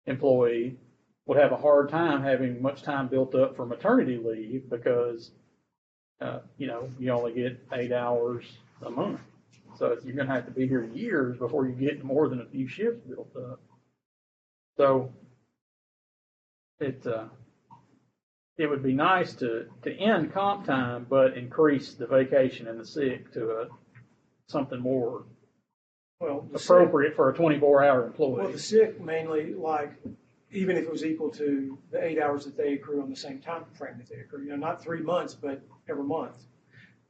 employee would have a hard time having much time built up for maternity leave because, you only get 8 hours a month. So you're going to have to be here years before you get more than a few shifts built up. So it would be nice to end comp time, but increase the vacation and the sick to something more appropriate for a 24-hour employee. Well, the sick mainly, even if it was equal to the 8 hours that they accrue on the same time frame that they accrue, not 3 months, but every month.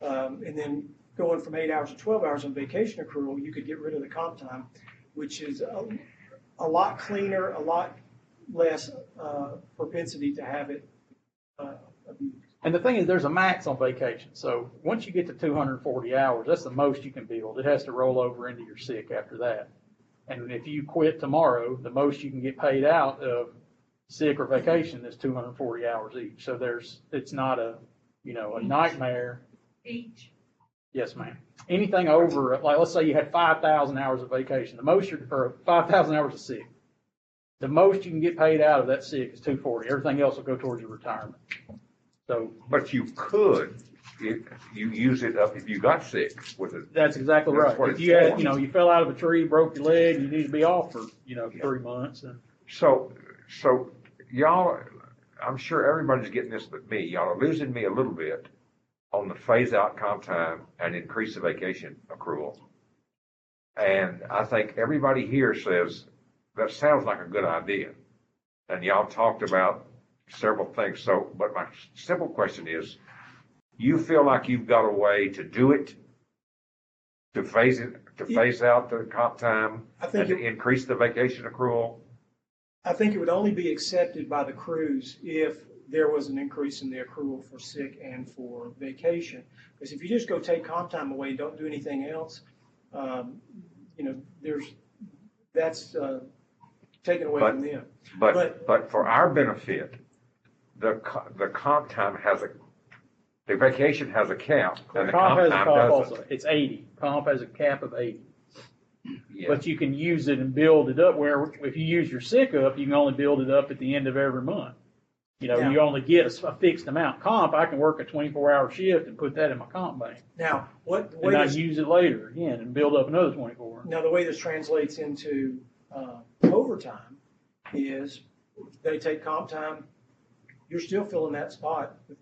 And then going from 8 hours to 12 hours on vacation accrual, you could get rid of the comp time, which is a lot cleaner, a lot less propensity to have it abused. And the thing is, there's a max on vacation. So once you get to 240 hours, that's the most you can build. It has to roll over into your sick after that. And if you quit tomorrow, the most you can get paid out of sick or vacation is 240 hours each. So it's not a nightmare. Each. Yes, ma'am. Anything over, like, let's say you had 5,000 hours of vacation, or 5,000 hours of sick. The most you can get paid out of that sick is 240. Everything else will go towards your retirement. So, But you could, if you use it up, if you got sick with it. that's exactly That's right. what If it you had, says. you fell out of a tree, broke your leg, you need to be off for, 3 months. And So y'all, I'm sure everybody's getting this but me. Y'all are losing me a little bit on the phase out comp time and increase the vacation accrual. And I think everybody here says that sounds like a good idea. And y'all talked about several things. So, but my simple question is, you feel like you've got a way to do it, to phase out the comp time I and think to increase the vacation accrual? I think it would only be accepted by the crews if there was an increase in the accrual for sick and for vacation. Because if you just go take comp time away, don't do anything else, that's taken away from them. But for our benefit, the comp time the vacation has a cap and the comp has comp a time cap doesn't. also. It's 80. Comp has a cap of 80. Yeah. But you can use it and build it up where if you use your sick up, you can only build it up at the end of every month. Yeah. You only get a fixed amount. Comp, I can work a 24-hour shift and put that in my comp bank. Now, And I use it later again and build up another 24. Now, the way this translates into overtime is they take comp time, you're still filling that spot with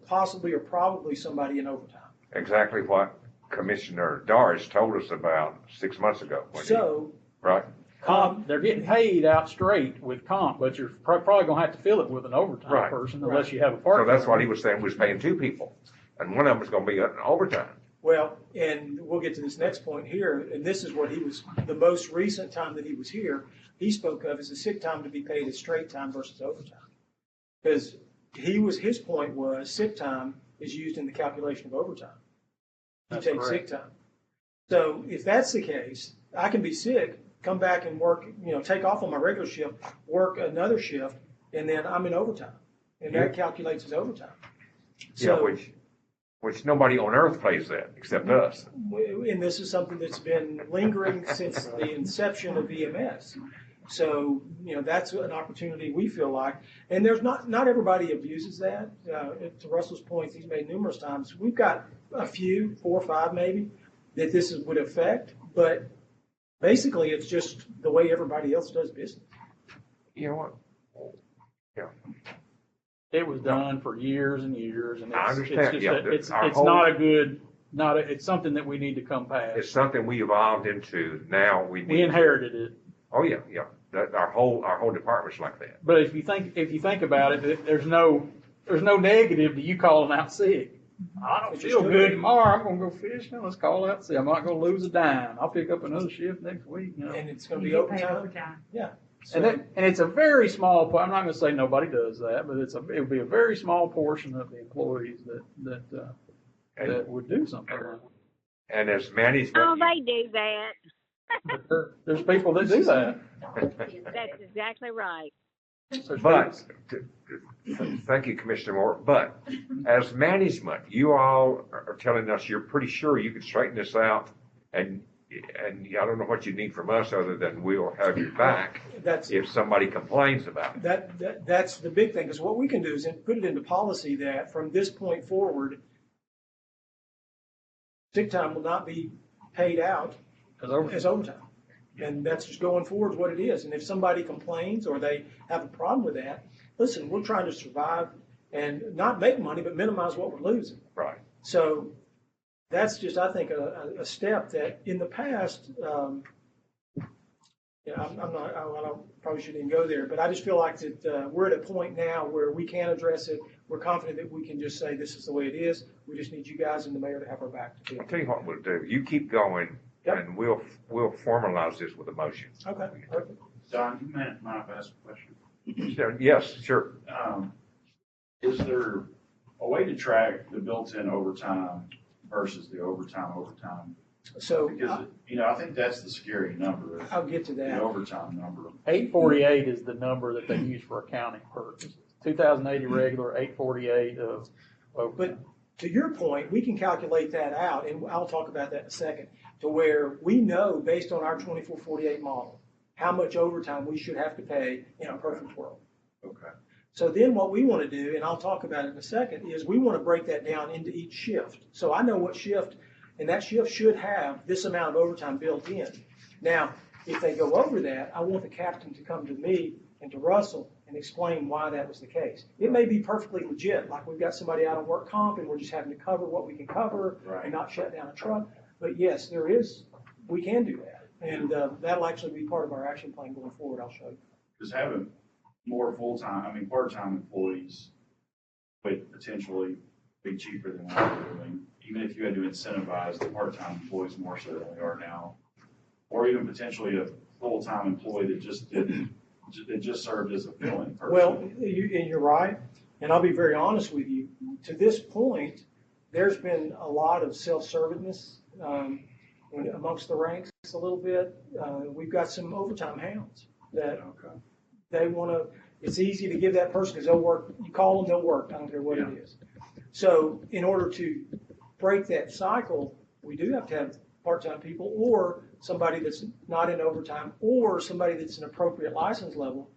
possibly or probably somebody in overtime. Exactly what Commissioner Doris told us about 6 months ago. Right? Comp, they're getting paid out straight with comp, but you're probably going to have to fill it with an overtime Right. person unless Right. you have a So partner. that's what he was saying, we was paying 2 people, and one of them was gonna be overtime. Well, and we'll get to this next point here, and this is what the most recent time that he was here, he spoke of as the sick time to be paid as straight time versus overtime. Because his point was sick time is used in the calculation of overtime. You That's take correct. sick time. So if that's the case, I can be sick, come back and work, take off on my regular shift, work another shift, and then I'm in overtime. And that calculates as overtime. Yeah, which nobody on earth pays that except us. And this is something that's been lingering since the inception of EMS. So, that's an opportunity we feel like, and there's not everybody abuses that. To Russell's point, he's made numerous times. We've got a few, 4 or 5 maybe, that this would affect, but basically it's just the way everybody else does business. You know what? Yeah. It was done for years and years, and I understand. it's Yeah, just our it's whole- not a good, it's something that we need to come past. It's something we evolved into. Now we need. We inherited it. Oh yeah. That our whole department's like that. But if you think about it, there's no negative to you calling out sick. I don't feel good tomorrow. I'm going to go fishing. Let's call out sick. I'm not going to lose a dime. I'll pick up another shift next week. And it's going to You be get paid overtime. Yeah. And it's a very small. I'm not going to say nobody does that, but it would be a very small portion of the employees that would do something like that. And as management. Oh, they do that. But there's people that do that. That's exactly right. But, thank you, Commissioner Moore, but as management, you all are telling us you're pretty sure you can straighten this out, and I don't know what you need from us other than we'll have your back if somebody complains about it. That's the big thing, because what we can do is put it into policy that from this point forward, sick time will not be paid out as overtime. And that's just going forward what it is. And if somebody complains or they have a problem with that, listen, we're trying to survive and not make money, but minimize what we're losing. Right. So that's just, I think, a step that in the past, I probably shouldn't even go there, but I just feel like that we're at a point now where we can address it. We're confident that we can just say this is the way it is. We just need you guys and the mayor to have our back to do I'll it. tell you what we'll do. You keep going, Yep. and we'll formalize this with a motion. Okay, perfect. Don, you mind if I ask a question? Yes, sure. Is there a way to track the built-in overtime versus the overtime? So Because, I think that's the scary number, I'll get to the that. overtime number. 848 is the number that they use for accounting purposes. 2,080 regular, 848 of overtime. But to your point, we can calculate that out, and I'll talk about that in a second, to where we know, based on our 2448 model, how much overtime we should have to pay in a perfect world. Okay. So then what we want to do, and I'll talk about it in a second, is we want to break that down into each shift. So I know what shift, and that shift should have this amount of overtime built in. Now, if they go over that, I want the captain to come to me and to Russell and explain why that was the case. It may be perfectly legit, like we've got somebody out on work comp and we're just having to cover what we can cover and not shut down a truck. But yes, we can do that. And that'll actually be part of our action plan going forward, I'll show you. Because having more part-time employees would potentially be cheaper than what we're doing, even if you had to incentivize the part-time employees more so than we are now. Or even potentially a full-time employee that just served as a fill-in person. Well, and you're right, and I'll be very honest with you. To this point, there's been a lot of self-serviceness amongst the ranks a little bit. We've got some overtime hounds that they want to. It's easy to give that person because they'll work. You call them, they'll work. I don't care what it is. So in order to break that cycle, we do have to have part-time people or somebody that's not in overtime or somebody that's an appropriate license level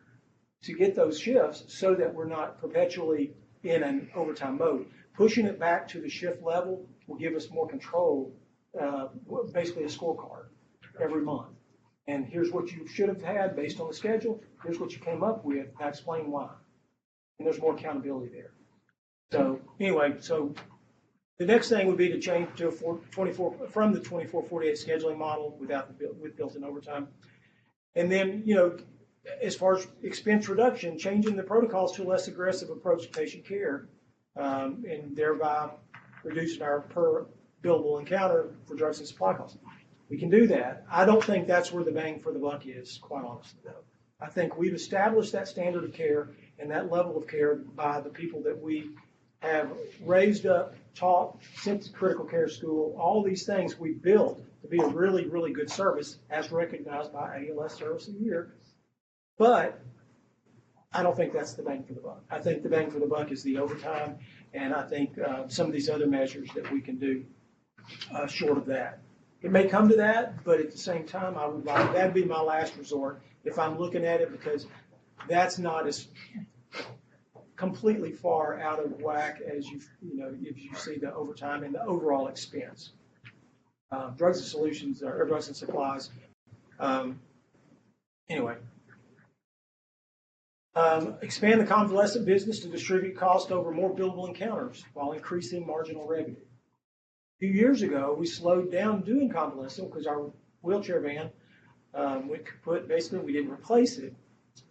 to get those shifts so that we're not perpetually in an overtime mode. Pushing it back to the shift level will give us more control, basically a scorecard every month. And here's what you should have had based on the schedule. Here's what you came up with. Now explain why. And there's more accountability there. So anyway, the next thing would be to change to a from the 2448 scheduling model with built-in overtime. And then, as far as expense reduction, changing the protocols to a less aggressive approach to patient care, and thereby reducing our per billable encounter for drugs and supply costs. We can do that. I don't think that's where the bang for the buck is, quite honestly, though. I think we've established that standard of care and that level of care by the people that we have raised up, taught, sent to critical care school. All these things we built to be a really, really good service as recognized by ALS Service of the Year. But I don't think that's the bang for the buck. I think the bang for the buck is the overtime, and I think some of these other measures that we can do short of that. It may come to that, but at the same time, that'd be my last resort if I'm looking at it, because that's not as completely far out of whack as if you see the overtime and the overall expense. Drugs and solutions or drugs and supplies. Anyway. Expand the convalescent business to distribute cost over more billable encounters while increasing marginal revenue. A few years ago, we slowed down doing convalescent because our wheelchair van went kaput. Basically, we didn't replace it,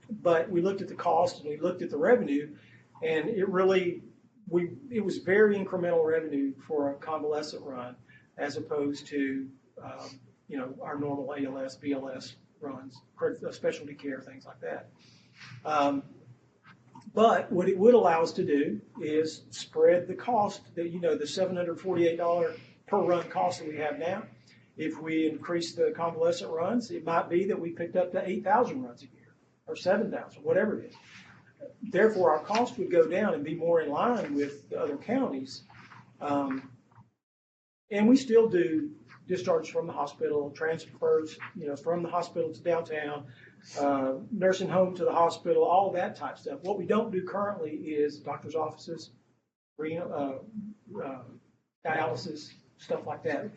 but we looked at the cost and we looked at the revenue, and it was very incremental revenue for a convalescent run as opposed to our normal ALS, BLS runs, specialty care, things like that. But what it would allow us to do is spread the cost that, the $748 per run cost that we have now. If we increase the convalescent runs, it might be that we picked up to 8,000 runs a year or 7,000, whatever it is. Therefore, our cost would go down and be more in line with the other counties. And we still do discharge from the hospital, transfers, from the hospital to downtown, nursing home to the hospital, all that type of stuff. What we don't do currently is doctor's offices, dialysis, stuff like that,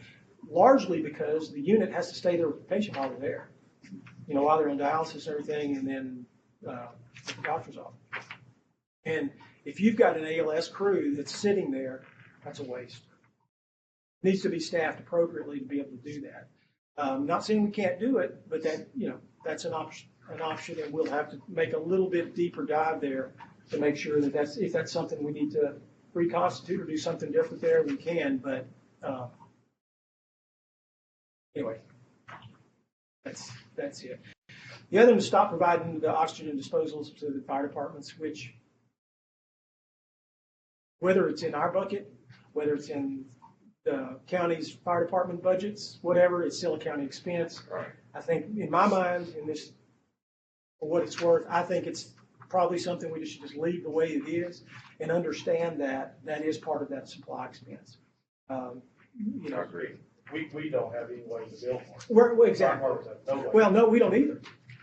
largely because the unit has to stay there with the patient while they're there, while they're in dialysis and everything, and then at the doctor's office. And if you've got an ALS crew that's sitting there, that's a waste. It needs to be staffed appropriately to be able to do that. Not saying we can't do it, but that's an option, and we'll have to make a little bit deeper dive there to make sure that if that's something we need to reconstitute or do something different there, we can. But anyway, that's it. The other one is stop providing the oxygen disposals to the fire departments, which, whether it's in our bucket, whether it's in the county's fire department budgets, whatever, it's still a county expense. Right. I think, in my mind, in this, for what it's worth, I think it's probably something we should just leave the way it is and understand that that is part of that supply expense. You know, I agree. We don't have any way to bill for it. we're exactly. No way. Well, no, we don't either.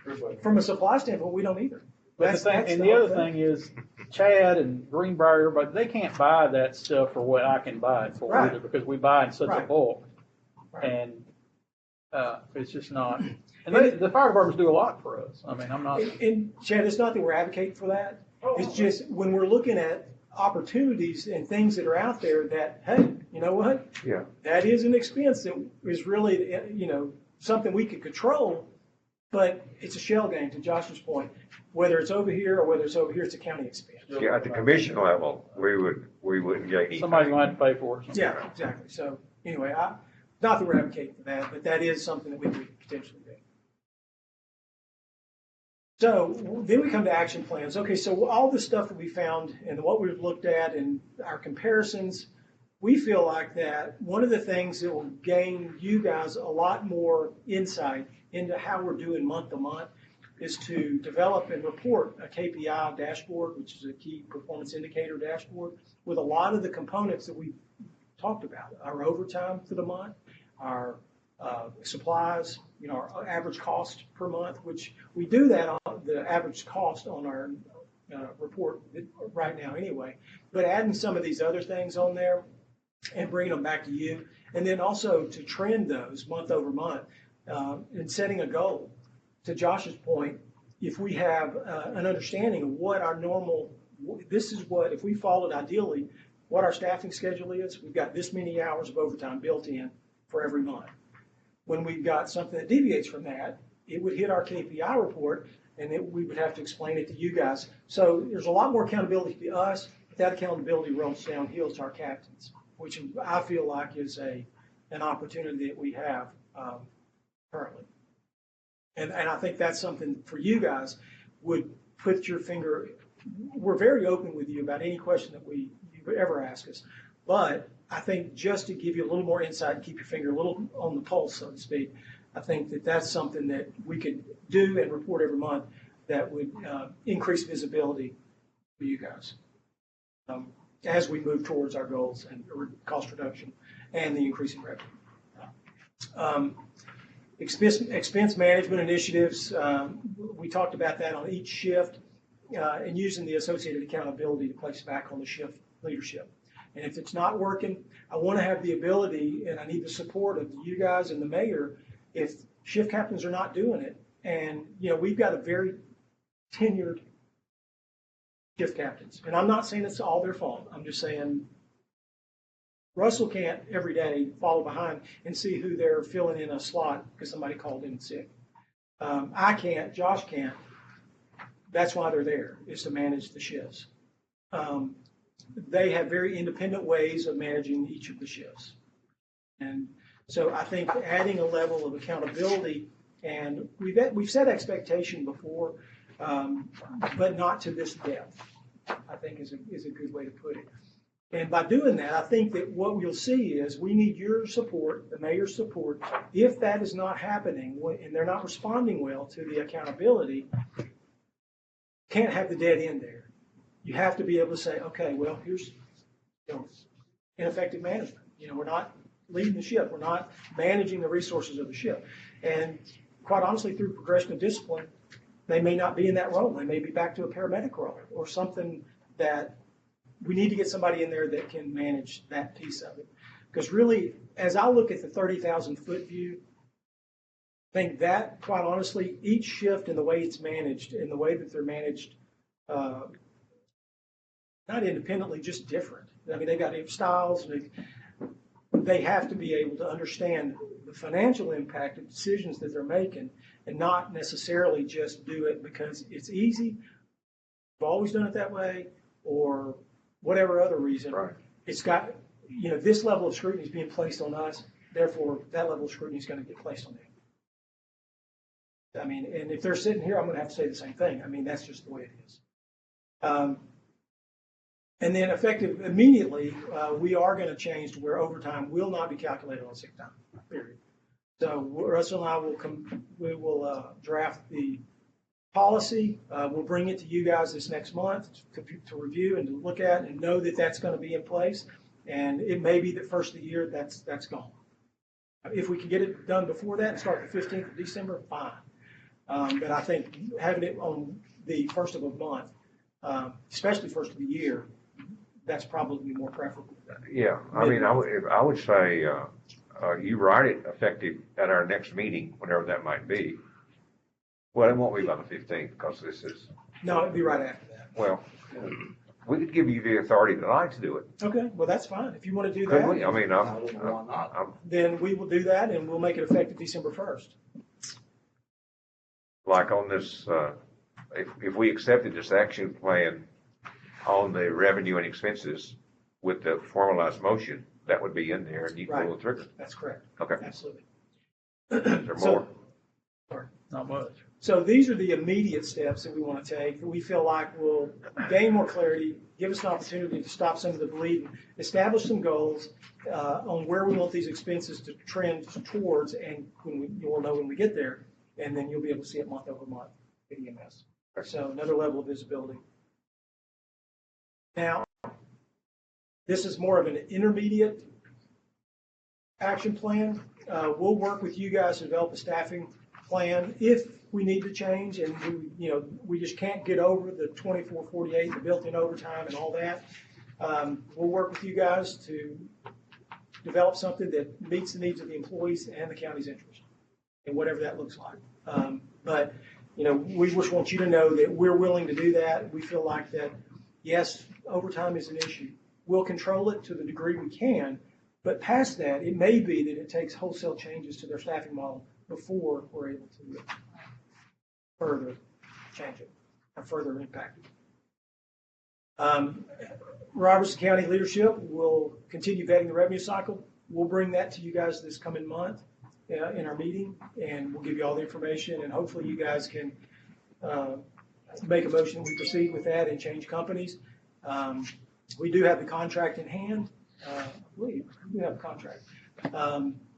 Everybody. From a supply standpoint, we don't either. But the thing, and the other thing is, Chad and Greenbrier, but they can't buy that stuff for what I can buy it for Right. either, because we buy in such a Right. bulk. Right. And, it's just not, and the fire departments do a lot for us. I mean, I'm not, And Chad, it's not that we're advocating for that. It's just when we're looking at opportunities and things that are out there that, hey, you know what? Yeah. That is an expense that is really, you know, something we could control, but it's a shell game, to Josh's point. Whether it's over here or whether it's over here, it's a county expense. Yeah, at the commission level, we wouldn't get anything. somebody's going to have to pay for it. Yeah, exactly. So anyway, not that we're advocating for that, but that is something that we could potentially do. So then we come to action plans. Okay, so all the stuff that we found and what we've looked at and our comparisons, we feel like that one of the things that will gain you guys a lot more insight into how we're doing month to month is to develop and report a KPI dashboard, which is a key performance indicator dashboard, with a lot of the components that we talked about: our overtime for the month, our supplies, you know, our average cost per month, which we do that on the average cost on our report right now anyway, but adding some of these other things on there and bringing them back to you, and then also to trend those month over month and setting a goal. To Josh's point, if we have an understanding of what our normal, this is what, if we followed ideally, what our staffing schedule is, we've got this many hours of overtime built in for every month. When we've got something that deviates from that, it would hit our KPI report, and we would have to explain it to you guys. So there's a lot more accountability to us, but that accountability rolls downhill to our captains, which I feel like is an opportunity that we have currently. And I think that's something for you guys would put your finger. We're very open with you about any question that you ever ask us, but I think just to give you a little more insight and keep your finger a little on the pulse, so to speak, I think that that's something that we could do and report every month that would increase visibility for you guys as we move towards our goals and cost reduction and the increase in revenue. Expense management initiatives, we talked about that on each shift and using the associated accountability to place back on the shift leadership. And if it's not working, I want to have the ability, and I need the support of you guys and the mayor, if shift captains are not doing it. And, you know, we've got a very tenured shift captains. And I'm not saying it's all their fault. I'm just saying Russell can't every day follow behind and see who they're filling in a slot because somebody called in sick. I can't, Josh can't. That's why they're there, is to manage the shifts. They have very independent ways of managing each of the shifts. And so I think adding a level of accountability, and we've set expectation before, but not to this depth, I think is a good way to put it. And by doing that, I think that what we'll see is we need your support, the mayor's support. If that is not happening and they're not responding well to the accountability, can't have the dead end there. You have to be able to say, okay, well, here's ineffective management. We're not leading the ship. We're not managing the resources of the ship. And quite honestly, through progression of discipline, they may not be in that role. They may be back to a paramedic role or something that we need to get somebody in there that can manage that piece of it. Because really, as I look at the 30,000-foot view, I think that, quite honestly, each shift in the way it's managed and the way that they're managed, not independently, just different. I mean, they've got styles. They have to be able to understand the financial impact of decisions that they're making and not necessarily just do it because it's easy, we've always done it that way, or whatever other reason. Right. It's got, this level of scrutiny is being placed on us, therefore that level of scrutiny is going to get placed on them. I mean, and if they're sitting here, I'm gonna have to say the same thing. I mean, that's just the way it is. And then effective immediately, we are gonna change to where overtime will not be calculated on sick time, period. So Russell and I will draft the policy. We'll bring it to you guys this next month to review and to look at and know that that's gonna be in place. And it may be that first of the year, that's gone. If we can get it done before that and start the 15th of December, fine. But I think having it on the first of a month, especially first of the year, that's probably more preferable. Yeah, I mean, I would say, you write it effective at our next meeting, whenever that might be. Well, it won't be by the 15th, because this is, No, it'd be right after that. well, we could give you the authority tonight to do it. Okay, well, that's fine. If you want to do Could we? I that, mean, I don't know why not. then we will do that and we'll make it effective December 1st. like on this, if we accepted this action plan on the revenue and expenses with the formalized motion, that would be in there and you can pull the trigger. That's correct. Okay. Absolutely. Is there So- more? Not much. So these are the immediate steps that we want to take that we feel like will gain more clarity, give us an opportunity to stop some of the bleeding, establish some goals on where we want these expenses to trend towards, and you'll know when we get there, and then you'll be able to see it month over month at EMS. So another level of visibility. Now, this is more of an intermediate action plan. We'll work with you guys to develop a staffing plan if we need to change and we just can't get over the 24/48, the built-in overtime and all that. We'll work with you guys to develop something that meets the needs of the employees and the county's interest, and whatever that looks like. But we just want you to know that we're willing to do that. We feel like that, yes, overtime is an issue. We'll control it to the degree we can, but past that, it may be that it takes wholesale changes to their staffing model before we're able to further change it or further impact it. Robertson County leadership will continue vetting the revenue cycle. We'll bring that to you guys this coming month in our meeting, and we'll give you all the information, and hopefully you guys can make a motion. We proceed with that and change companies. We do have the contract in hand. I believe we have a contract.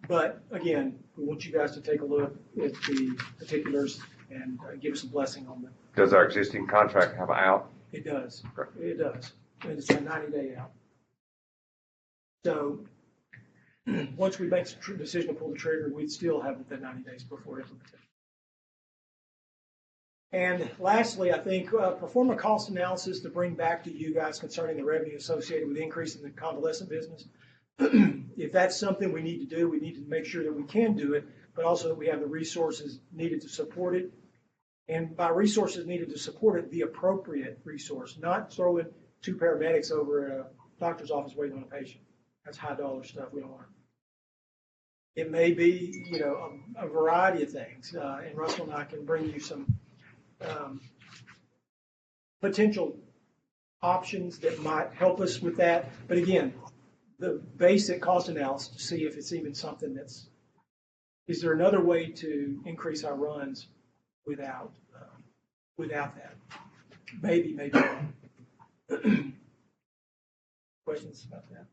But again, we want you guys to take a look at the particulars and give us a blessing on them. Does our existing contract have an out? It does. It does. And it's a 90-day out. So once we make the decision to pull the trigger, we'd still have the 90 days before implementation. And lastly, I think perform a cost analysis to bring back to you guys concerning the revenue associated with increasing the convalescent business. If that's something we need to do, we need to make sure that we can do it, but also that we have the resources needed to support it. And by resources needed to support it, the appropriate resource, not throwing 2 paramedics over at a doctor's office waiting on a patient. That's high dollar stuff. We don't want it. It may be, a variety of things. And Russell and I can bring you some potential options that might help us with that. But again, the basic cost analysis to see if it's even something is there another way to increase our runs without that? Maybe not. Questions about that?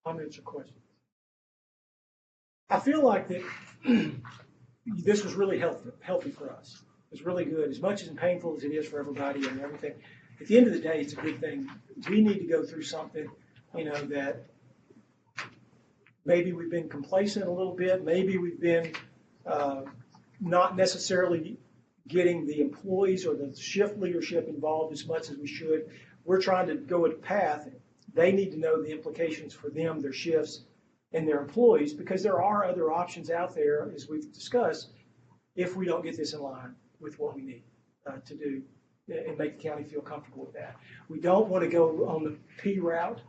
Comments or questions? I feel like that this was really healthy for us. It's really good, as much as painful as it is for everybody and everything. At the end of the day, it's a good thing. We need to go through something, that maybe we've been complacent a little bit. Maybe we've been not necessarily getting the employees or the shift leadership involved as much as we should. We're trying to go a path. They need to know the implications for them, their shifts, and their employees, because there are other options out there, as we've discussed, if we don't get this in line with what we need to do and make the county feel comfortable with that. We don't want to go on the P route,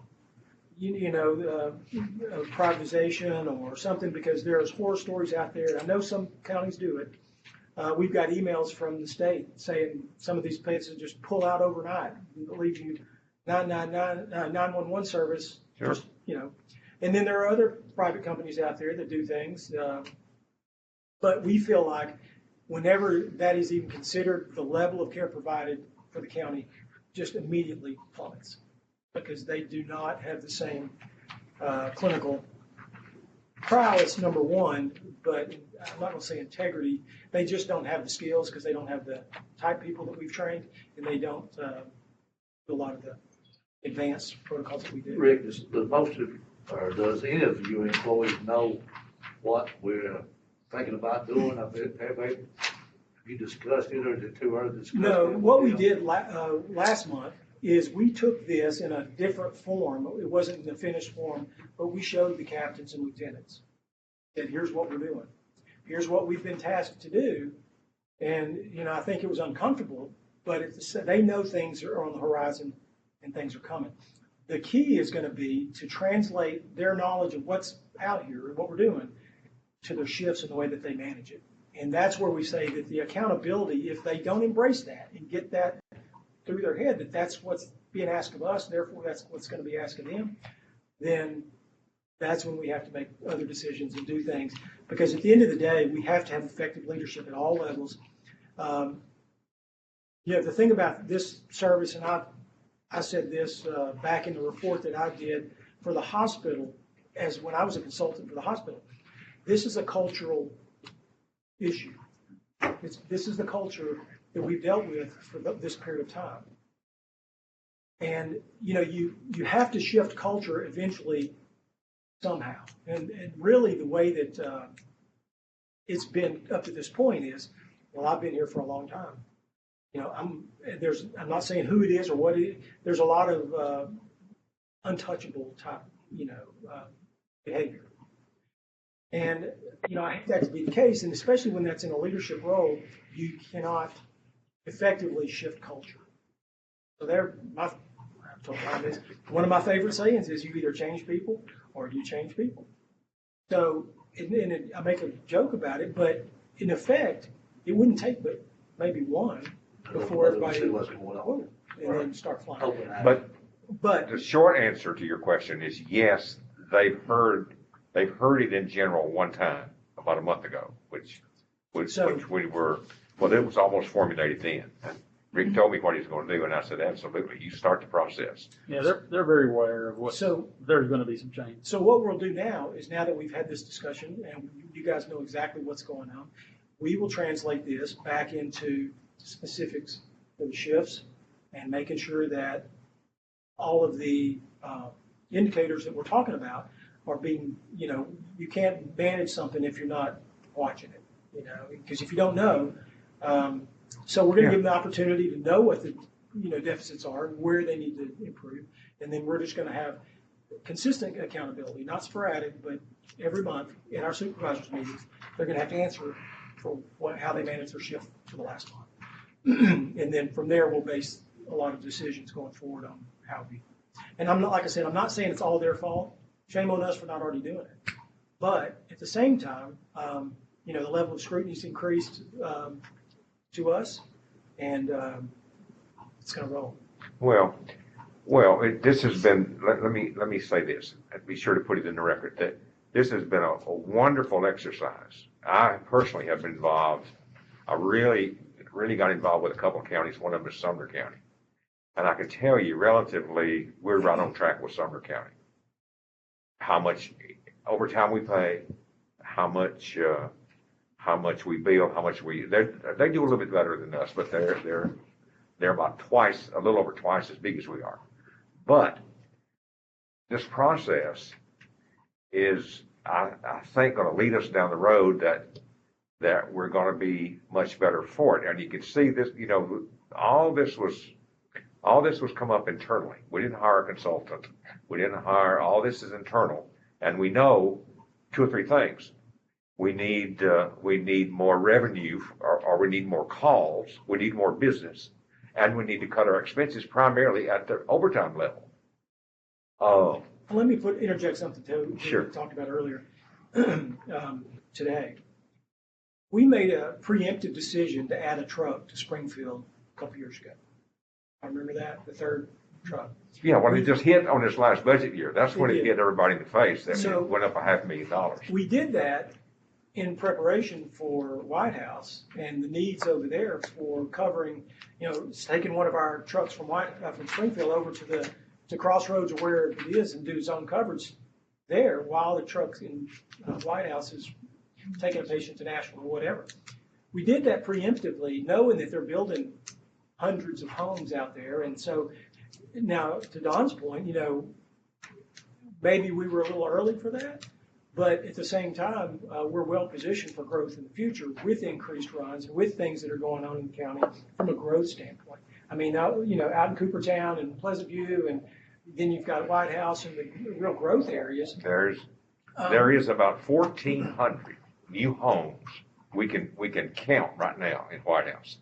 privatization or something, because there's horror stories out there. I know some counties do it. We've got emails from the state saying some of these places just pull out overnight and leave you 911 service. Sure. Just, you know. And then there are other private companies out there that do things, but we feel like whenever that is even considered, the level of care provided for the county just immediately plummets because they do not have the same clinical prowess, number one, but I'm not going to say integrity. They just don't have the skills because they don't have the type people that we've trained, and they don't do a lot of the advanced protocols that we do. Rick, does does any of you employees know what we're thinking about doing? Have you discussed it, or is it too early to discuss? No, what we did last month is we took this in a different form. It wasn't in the finished form, but we showed the captains and lieutenants that here's what we're doing. Here's what we've been tasked to do. And, you know, I think it was uncomfortable, but they know things are on the horizon and things are coming. The key is going to be to translate their knowledge of what's out here and what we're doing to their shifts and the way that they manage it. And that's where we say that the accountability, if they don't embrace that and get that through their head, that that's what's being asked of us, therefore that's what's going to be asked of them, then that's when we have to make other decisions and do things. Because at the end of the day, we have to have effective leadership at all levels. You know, the thing about this service, and I said this back in the report that I did for the hospital, as when I was a consultant for the hospital, this is a cultural issue. This is the culture that we've dealt with for this period of time. And, you know, you have to shift culture eventually somehow. And really the way that it's been up to this point is, well, I've been here for a long time. You know, I'm not saying who it is or what it is. There's a lot of untouchable type, you know, behavior. And, you know, I hate that to be the case, and especially when that's in a leadership role, you cannot effectively shift culture. So one of my favorite sayings is you either change people or you change people. So, and I make a joke about it, but in effect, it wouldn't take but maybe one before everybody and then start flying. But the short answer to your question is yes, they've heard it in general one time about a month ago, which we were, well, it was almost formulated then. Rick told me what he's going to do, and I said, absolutely, you start the process. Yeah, they're very aware of what, so there's going to be some change. So what we'll do now is, now that we've had this discussion and you guys know exactly what's going on, we will translate this back into specifics for the shifts and making sure that all of the indicators that we're talking about are being, you know, you can't manage something if you're not watching it, you know, because if you don't know, so we're going to give them the opportunity to know what the, you know, deficits are and where they need to improve. And then we're just going to have consistent accountability, not sporadic, but every month in our supervisors meetings, they're going to have to answer for how they manage their shift for the last month. And then from there, we'll base a lot of decisions going forward on how we, and I'm not, like I said, I'm not saying it's all their fault. Shame on us for not already doing it. But at the same time, you know, the level of scrutiny's increased to us, and it's going to roll. Well, this has been, let me say this, and be sure to put it in the record, that this has been a wonderful exercise. I personally have been involved. I really got involved with a couple of counties. One of them is Sumner County. And I can tell you, relatively, we're right on track with Sumner County. How much overtime we pay, how much we bill, how much they do a little bit better than us, but they're about a little over twice as big as we are. But this process is, I think, going to lead us down the road that we're going to be much better for it. And you can see this, you know, all this was come up internally. We didn't hire a consultant. We didn't hire, all this is internal. And we know 2 or 3 things. We need more revenue, or we need more calls. We need more business. And we need to cut our expenses primarily at the overtime level. Let me interject something too. Sure. We talked about earlier today. We made a preemptive decision to add a truck to Springfield a couple years ago. I remember that, the third truck. Yeah, well, it just hit on this last budget year. That's when It it did. hit everybody in the face, that So- it went up $500,000. We did that in preparation for White House and the needs over there for covering, taking one of our trucks from Springfield over to Crossroads or where it is and do zone coverage there while the truck in White House is taking a patient to Nashville or whatever. We did that preemptively, knowing that they're building hundreds of homes out there. And so now, to Don's point, maybe we were a little early for that, but at the same time, we're well positioned for growth in the future with increased runs, with things that are going on in the county from a growth standpoint. I mean, out in Coopertown and Pleasant View, and then you've got White House and the real growth areas. There is about 1,400 new homes we can count right now in White House.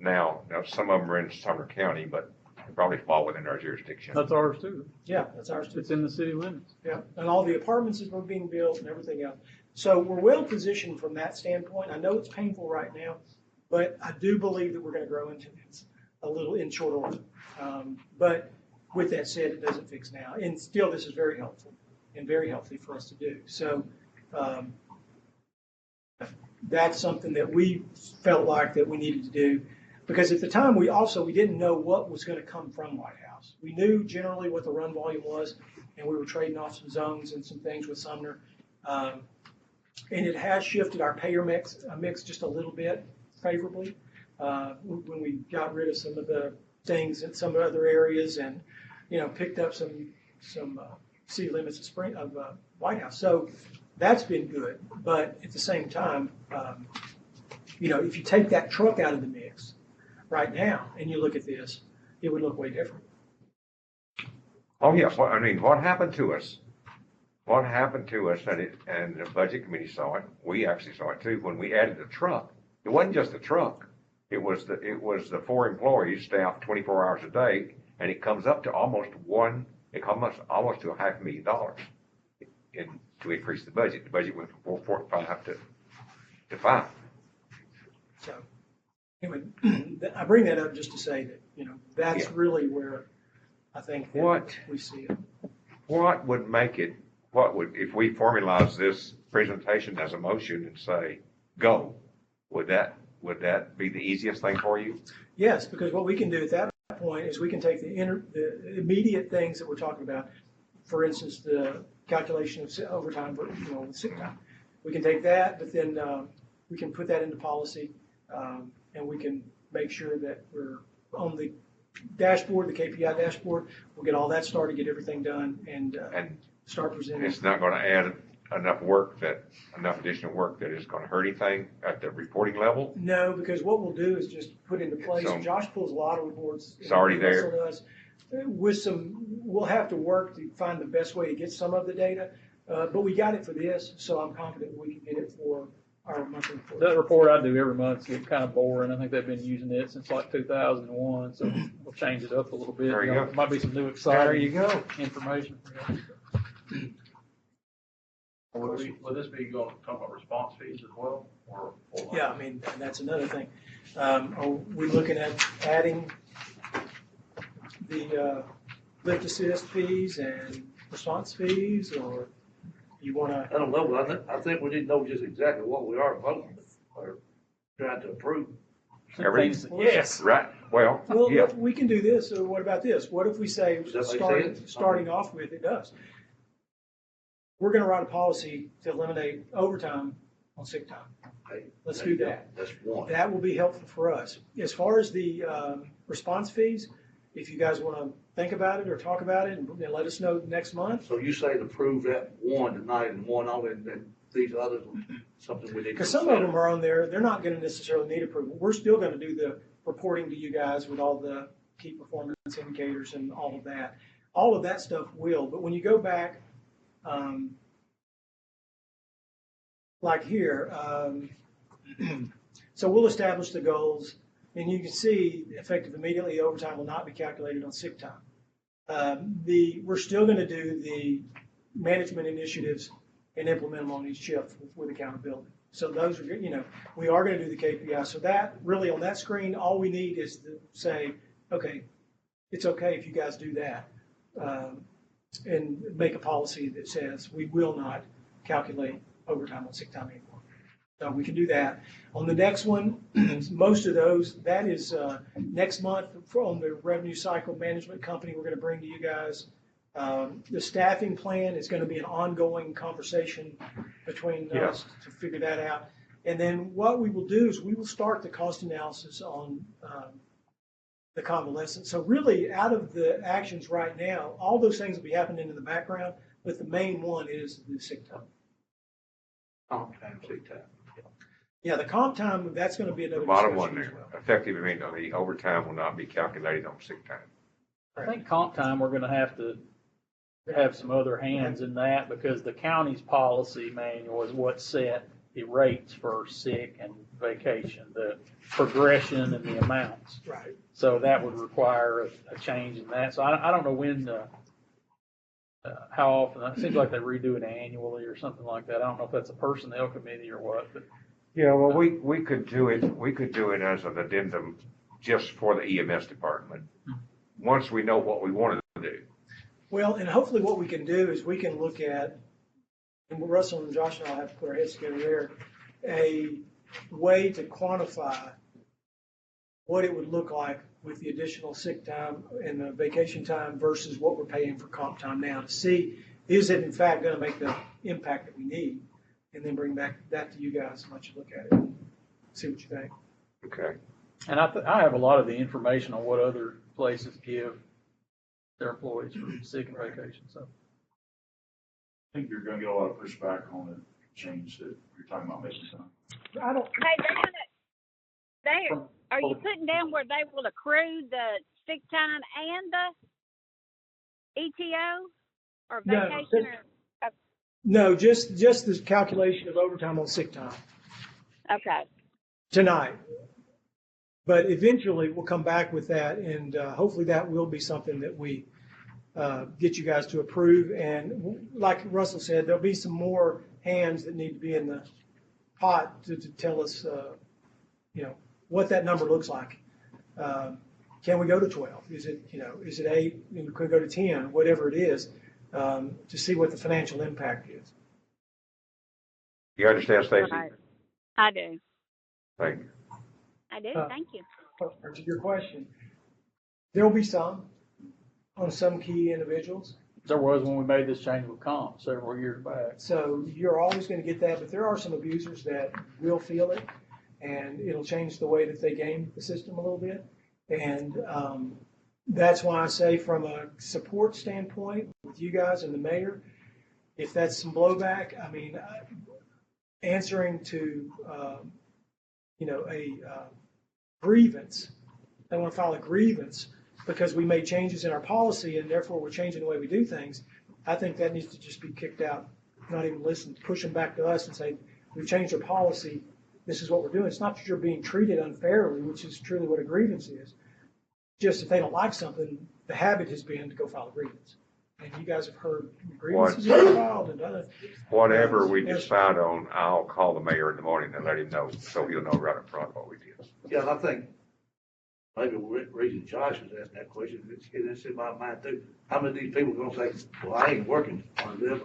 Now some of them are in Sumner County, but they probably fall within our jurisdiction. That's ours too. Yeah, that's ours too. It's in the city limits. Yeah, and all the apartments that were being built and everything else. So we're well positioned from that standpoint. I know it's painful right now, but I do believe that we're going to grow into this a little in short order. But with that said, it doesn't fix now. And still, this is very helpful and very healthy for us to do. So that's something that we felt like that we needed to do. Because at the time, we didn't know what was going to come from White House. We knew generally what the run volume was, and we were trading off some zones and some things with Sumner. And it has shifted our payer mix just a little bit favorably when we got rid of some of the things in some other areas and, picked up some city limits of White House. So that's been good. But at the same time, if you take that truck out of the mix right now and you look at this, it would look way different. Oh, yeah. Well, I mean, what happened to us? What happened to us, and the budget committee saw it, we actually saw it too, when we added the truck. It wasn't just the truck. It was the 4 employees staffed 24 hours a day, and it comes up to almost to $500,000 to increase the budget. The budget went from 4.5 to 5. So anyway, I bring that up just to say that, that's really where I think that we see it. What would make it, if we formalize this presentation as a motion and say, go, would that be the easiest thing for you? Yes, because what we can do at that point is we can take the immediate things that we're talking about. For instance, the calculation of overtime, with sick time. We can take that, but then we can put that into policy, and we can make sure that we're on the dashboard, the KPI dashboard. We'll get all that started, get everything done, and start presenting. It's not going to add enough additional work that is going to hurt anything at the reporting level? No, because what we'll do is just put into place. So, Josh pulls a lot of reports. It's already there. We'll have to work to find the best way to get some of the data, but we got it for this, so I'm confident we can get it for our monthly report. That report I do every month is kind of boring. I think they've been using it since like 2001, so we'll change it up a little bit. There you go. There might be some new There exciting you go. information for you. Would this be going to talk about response fees as well, or? Yeah, I mean, and that's another thing. Are we looking at adding the lift assist fees and response fees, or you want to? I don't know, but I think we need to know just exactly what we are voting or trying to approve. Everything. Yes. Right. Well, Well, yeah. we can do this. So what about this? What if we say, Does that make sense? starting off with, it does. We're going to write a policy to eliminate overtime on sick time. Okay, Let's there do you go. that. That's one. That will be helpful for us. As far as the response fees, if you guys want to think about it or talk about it and let us know next month. So you say to approve that one tonight and one only, and then these others, something we need to. Because some of them are on there, they're not going to necessarily need approval. We're still going to do the reporting to you guys with all the key performance indicators and all of that. All of that stuff will, but when you go back, like here, so we'll establish the goals, and you can see effective immediately, overtime will not be calculated on sick time. We're still going to do the management initiatives and implement them on each shift with accountability. So those are, we are going to do the KPI. So that really on that screen, all we need is to say, okay, it's okay if you guys do that. And make a policy that says we will not calculate overtime on sick time anymore. So we can do that. On the next one, most of those, that is next month on the revenue cycle management company, we're going to bring to you guys. The staffing plan is going to be an ongoing conversation between us to figure that out. And then what we will do is we will start the cost analysis on the convalescent. So really, out of the actions right now, all those things will be happening in the background, but the main one is the sick time. Comp time, sick time. Yeah, the comp time, that's going to be The another bottom one discussion there, as well. effective, I mean, the overtime will not be calculated on sick time. I think comp time, we're gonna have to have some other hands in that because the county's policy manual is what set the rates for sick and vacation, the progression and the amounts. Right. So that would require a change in that. So I don't know when, how often, it seems like they redo it annually or something like that. I don't know if that's a personnel committee or what, but. Yeah, well, we could do it as an addendum just for the EMS department, once we know what we wanted to do. Well, and hopefully what we can do is we can look at, and Russell and Josh and I have to put our heads together there, a way to quantify what it would look like with the additional sick time and the vacation time versus what we're paying for comp time now to see, is it in fact going to make the impact that we need? And then bring back that to you guys and let you look at it, see what you think. Okay. And I have a lot of the information on what other places give their employees for sick and vacation, so. I think you're gonna get a lot of pushback on the change that you're talking about making some. I don't. Hey, are you putting down where they will accrue the sick time and the ETO or vacation? No, just the calculation of overtime on sick time Okay. tonight. But eventually we'll come back with that, and hopefully that will be something that we get you guys to approve. And like Russell said, there'll be some more hands that need to be in the pot to tell us, what that number looks like. Can we go to 12? Is it 8? Can we go to 10? Whatever it is, to see what the financial impact is. You understand, Stacy? Right. I do. Thank you. I do. Thank you. To your question, there will be some on some key individuals. There was when we made this change with comp several years back. So you're always going to get that, but there are some abusers that will feel it, and it'll change the way that they game the system a little bit. And that's why I say from a support standpoint with you guys and the mayor, if that's some blowback, I mean, answering to, a grievance, they want to file a grievance because we made changes in our policy and therefore we're changing the way we do things. I think that needs to just be kicked out, not even listen, push them back to us and say, we've changed our policy. This is what we're doing. It's not that you're being treated unfairly, which is truly what a grievance is. Just if they don't like something, the habit has been to go file a grievance. And you guys have heard grievances being filed and other. Whatever we decide on, I'll call the mayor in the morning and let him know, so he'll know right up front what we did. Yeah, and I think maybe the reason Josh was asking that question, it's in my mind too. How many of these people are gonna say, well, I ain't working on this,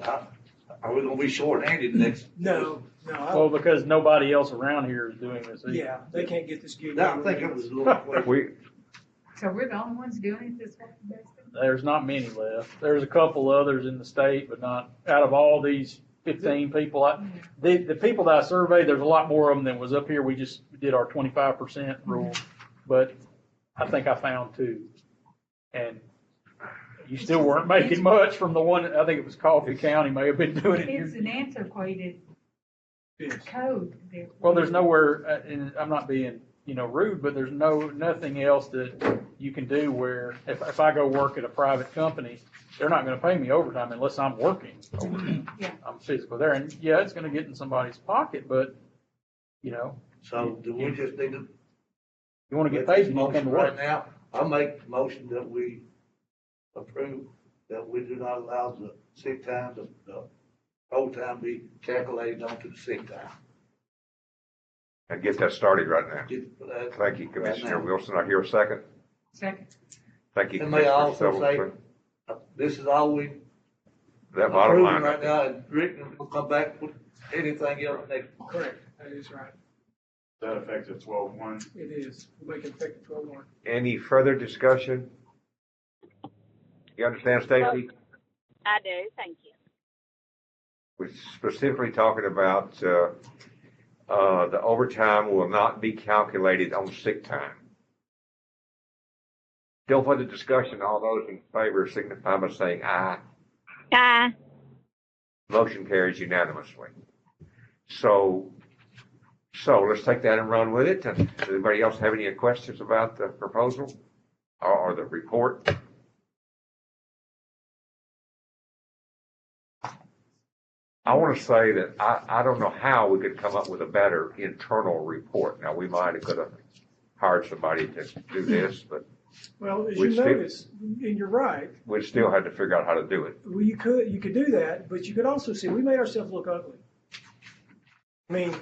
are we gonna be short-handed next? No. Well, because nobody else around here is doing this either. Yeah, they can't get this gig. Now, I think it was a little question. So we're the only ones doing it this way, basically? There's not many left. There's a couple others in the state, but not out of all these 15 people. The people that I surveyed, there's a lot more of them than was up here. We just did our 25% rule, but I think I found 2. And you still weren't making much from the one, I think it was Coffee County may have been doing it. It's an antiquated code. Well, there's nowhere, and I'm not being, rude, but there's nothing else that you can do where if I go work at a private company, they're not going to pay me overtime unless I'm working overtime. Yeah. I'm physically there, and yeah, it's going to get in somebody's pocket, but So do we just need to? You want to get paid, you come to Right work. now, I'll make the motion that we approve that we do not allow the sick time, the overtime be calculated onto the sick time. And get that started right now. Get that Thank you, right Commissioner now. Wilson. I hear a second. Second. Thank you, And may I Commissioner also say, Stoltzfus. this is all we That bottom approving line. right now, and Rick will come back with anything else next. Correct, that is right. Is that effective 12/1? It is. We'll make it effective 12/1. Any further discussion? You understand, Stacy? I do, thank you. We're specifically talking about, the overtime will not be calculated on sick time. No further discussion. All those in favor signify by saying aye. Aye. Motion carries unanimously. So let's take that and run with it. And does anybody else have any questions about the proposal or the report? I want to say that I don't know how we could come up with a better internal report. Now, we might have could have hired somebody to do this, but Well, as you We'd still- notice, and you're right, we still had to figure out how to do it. well, you could do that, but you could also see, we made ourselves look ugly. I mean,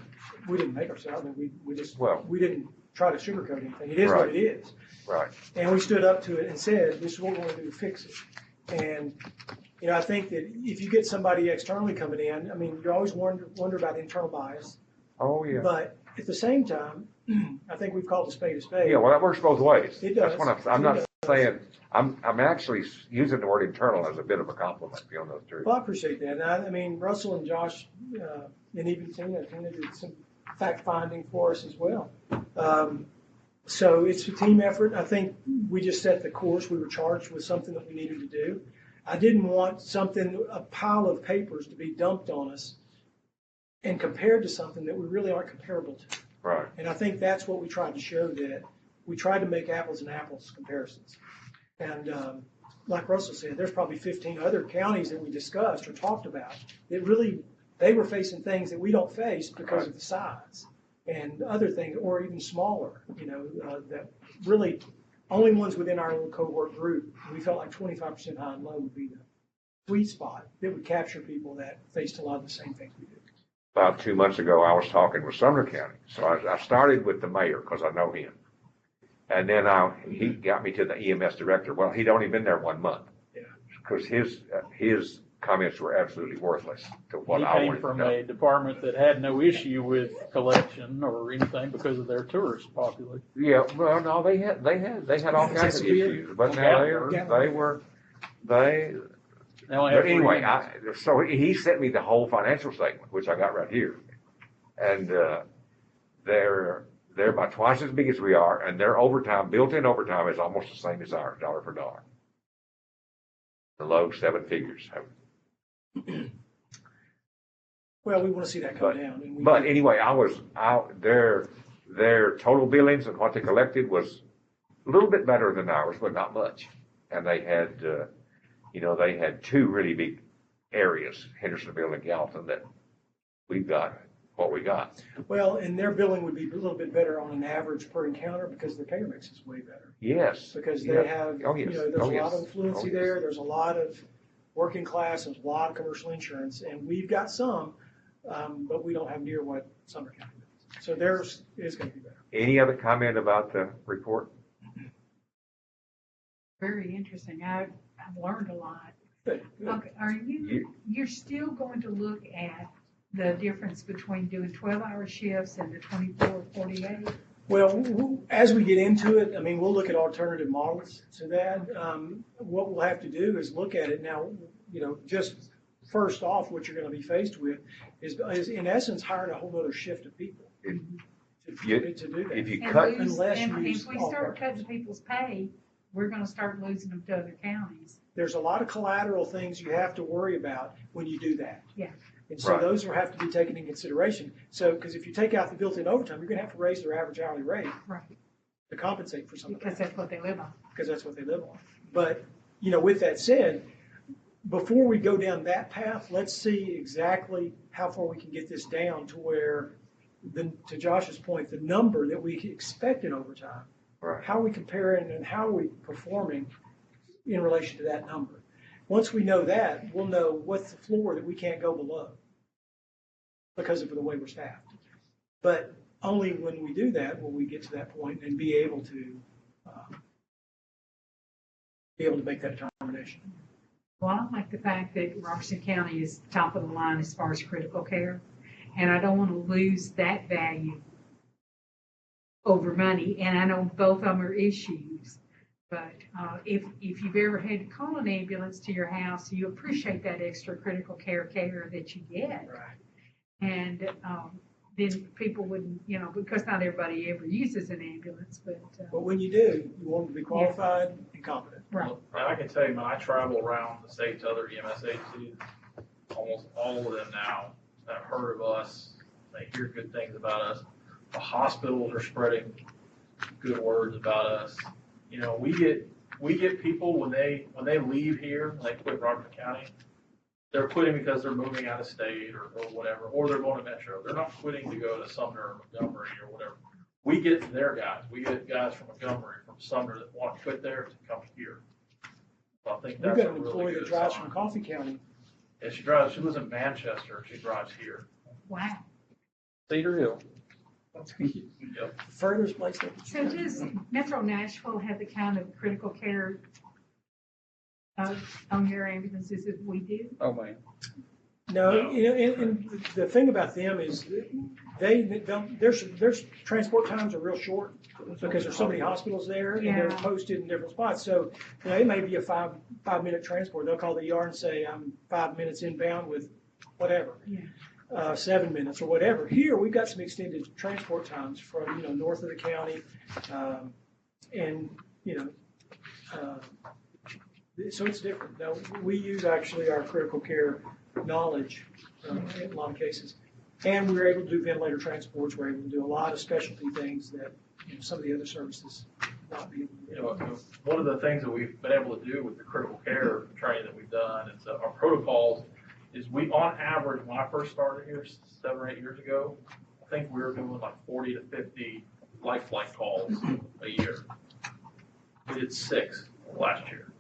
we didn't make ourselves, I mean, we just, Well- we didn't try to sugarcoat anything. It is what Right. it is. Right. And we stood up to it and said, this is what we're going to do to fix it. And, you know, I think that if you get somebody externally coming in, I mean, you always wonder about internal bias. Oh, yeah. But at the same time, I think we've called a spade a spade. Yeah, well, that works both ways. It That's does. what I'm It not does. saying, I'm actually using the word internal as a bit of a compliment beyond those two. Well, I appreciate that. And I mean, Russell and Josh, and even Tina did some fact finding for us as well. So it's a team effort. I think we just set the course. We were charged with something that we needed to do. I didn't want a pile of papers to be dumped on us and compared to something that we really aren't comparable to. Right. And I think that's what we tried to show, that we tried to make apples and apples comparisons. And like Russell said, there's probably 15 other counties that we discussed or talked about that really, they were facing things that we don't face because of the size and other things, or even smaller, you know, that really only ones within our little cohort group. We felt like 25% high and low would be the sweet spot that would capture people that faced a lot of the same things we did. About 2 months ago, I was talking with Sumner County. So I started with the mayor because I know him. And then he got me to the EMS director. Well, he'd only been there 1 month. Yeah. Because his comments were absolutely worthless to what He I came wanted to from know. a department that had no issue with collection or anything because of their tourist population. Yeah, well, no, they had all kinds of issues, but now they They only have but anyway, three units. so he sent me the whole financial statement, which I got right here. And, they're about twice as big as we are, and their overtime, built-in overtime is almost the same as ours, dollar for dollar. The low 7 figures. Well, we want to see that come down. And But anyway, their total billings and what they collected was a little bit better than ours, but not much. And they had, they had 2 really big areas, Hendersonville and Gallatin, that we've got what we got. Well, and their billing would be a little bit better on an average per encounter because their payer mix is way better. Yes. Because Yeah. they have, Oh, yes. there's Oh, a lot yes. of fluency Oh, yes. there, there's a lot of working class, there's a lot of commercial insurance, and we've got some, but we don't have near what Sumner County does. So theirs is going to be better. Any other comment about the report? Very interesting. I've learned a lot. Good, good. Okay, you're still going to look at the difference between doing 12-hour shifts and the 24, 48? Well, as we get into it, I mean, we'll look at alternative models to that. What we'll have to do is look at it now, just first off, what you're going to be faced with is in essence hiring a whole other shift of people to do that. If you And cut, unless you and use if we all start part-time. cutting people's pay, we're gonna start losing them to other counties. There's a lot of collateral things you have to worry about when you do that. Yeah. And so Right. those will have to be taken into consideration. So, because if you take out the built-in overtime, you're going to have to raise their average hourly rate Right. to compensate for some of Because that, that's what they live on. because that's what they live on. But, with that said, before we go down that path, let's see exactly how far we can get this down to where, to Josh's point, the number that we expect in overtime, right. how are we comparing and how are we performing in relation to that number? Once we know that, we'll know what's the floor that we can't go below because of the way we're staffed. But only when we do that will we get to that point and be able to be able to make that determination. Well, I like the fact that Robertson County is top of the line as far as critical care, and I don't want to lose that value over money, and I know both of them are issues, but if you've ever had to call an ambulance to your house, you appreciate that extra critical care that you get. Right. And then people wouldn't, because not everybody ever uses an ambulance, but. But when you do, you want them to be qualified and competent. Right. Well, and I can tell you, when I travel around the state to other EMS agencies, almost all of them now have heard of us, they hear good things about us. The hospitals are spreading good words about us. We get people when they leave here, when they quit Robertson County, they're quitting because they're moving out of state or whatever, or they're going to Metro. They're not quitting to go to Sumner or Montgomery or whatever. We get their guys. We get guys from Montgomery, from Sumner that want to quit there to come here. So I think We've that's got a an really employee good that drives sign. from Coffee County. Yeah, she lives in Manchester. She drives here. Wow. Cedar Hill. Yep. Furthest place that. So does Metro Nashville have the kind of critical care on their ambulances that we do? Oh, man. No, and the thing about them is their transport times are real short because there's so many hospitals there and they're Yeah. posted in different spots. So, it may be a five-minute transport. They'll call the ER and say, I'm 5 minutes inbound with whatever. Yeah. 7 minutes or whatever. Here, we've got some extended transport times from, north of the county. So it's different. Now, we use actually our critical care knowledge in a lot of cases. And we're able to do ventilator transports. We're able to do a lot of specialty things that some of the other services not be able to do. One of the things that we've been able to do with the critical care training that we've done is our protocols is we, on average, when I first started here 7 or 8 years ago, I think we were doing like 40 to 50 life flight calls a year. We did 6 last year.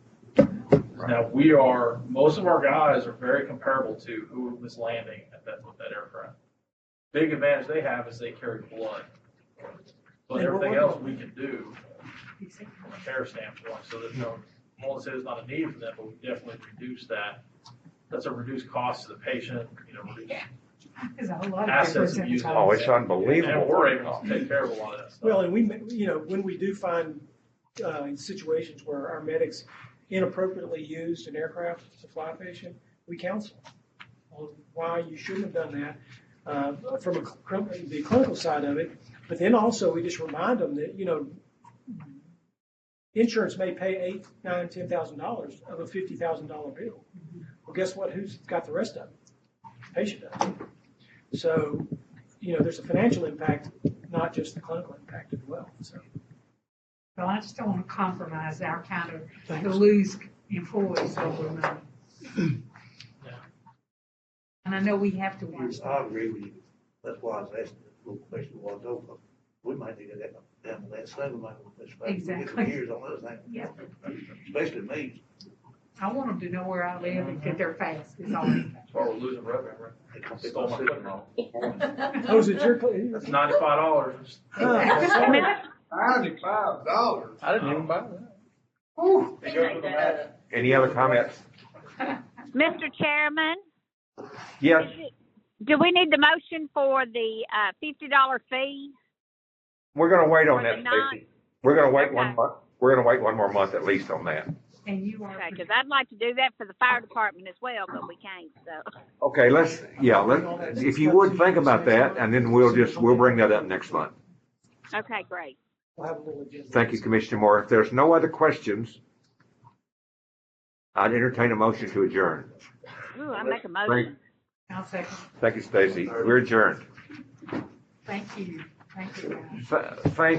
Now most of our guys are very comparable to who was landing at that aircraft. Big advantage they have is they carry blood. But everything else we can do from a care standpoint, so there's I won't say there's not a need for them, but we definitely reduce that. That's a reduced cost to the patient, reduce There's a whole lot of assets difference of in using. Oh, it's unbelievable. And we're able to take care of a lot of that stuff. Well, and when we do find in situations where our medics inappropriately used an aircraft to fly a patient, we counsel on why you shouldn't have done that from the clinical side of it. But then also we just remind them that insurance may pay $8,000, $9,000, $10,000 of a $50,000 bill. Well, guess what? Who's got the rest of it? The patient does. So there's a financial impact, not just the clinical impact as well. So. Well, I just don't want to compromise our kind of, to lose employees over money. And I know we have to watch that. I agree with you. That's why I was asking the little question a while ago. We might need to get down to that same amount of respect. Exactly. Years on those things. Yeah. Especially me. I want them to know where I live and get there fast, is all. That's why we're losing revenue, right? They come Stole my equipment. Oh, is it your? That's $95. $95. I didn't even buy that. It goes with the match. Any other comments? Mr. Chairman, Yes, do we need the motion for the $50 fee? we're gonna wait on For that, the non- Stacy. We're gonna wait Okay. 1 month. We're gonna wait 1 more month at least on that. And you are. Okay, because I'd like to do that for the fire department as well, but we can't, so. Okay, if you would think about that, and then we'll bring that up next month. Okay, great. We'll have a little agenda. Thank you, Commissioner Moore. If there's no other questions, I'd entertain a motion to adjourn. Ooh, I make a motion. I'll second. Thank you, Stacy. We're adjourned. Thank you. Thank you, guys. Thank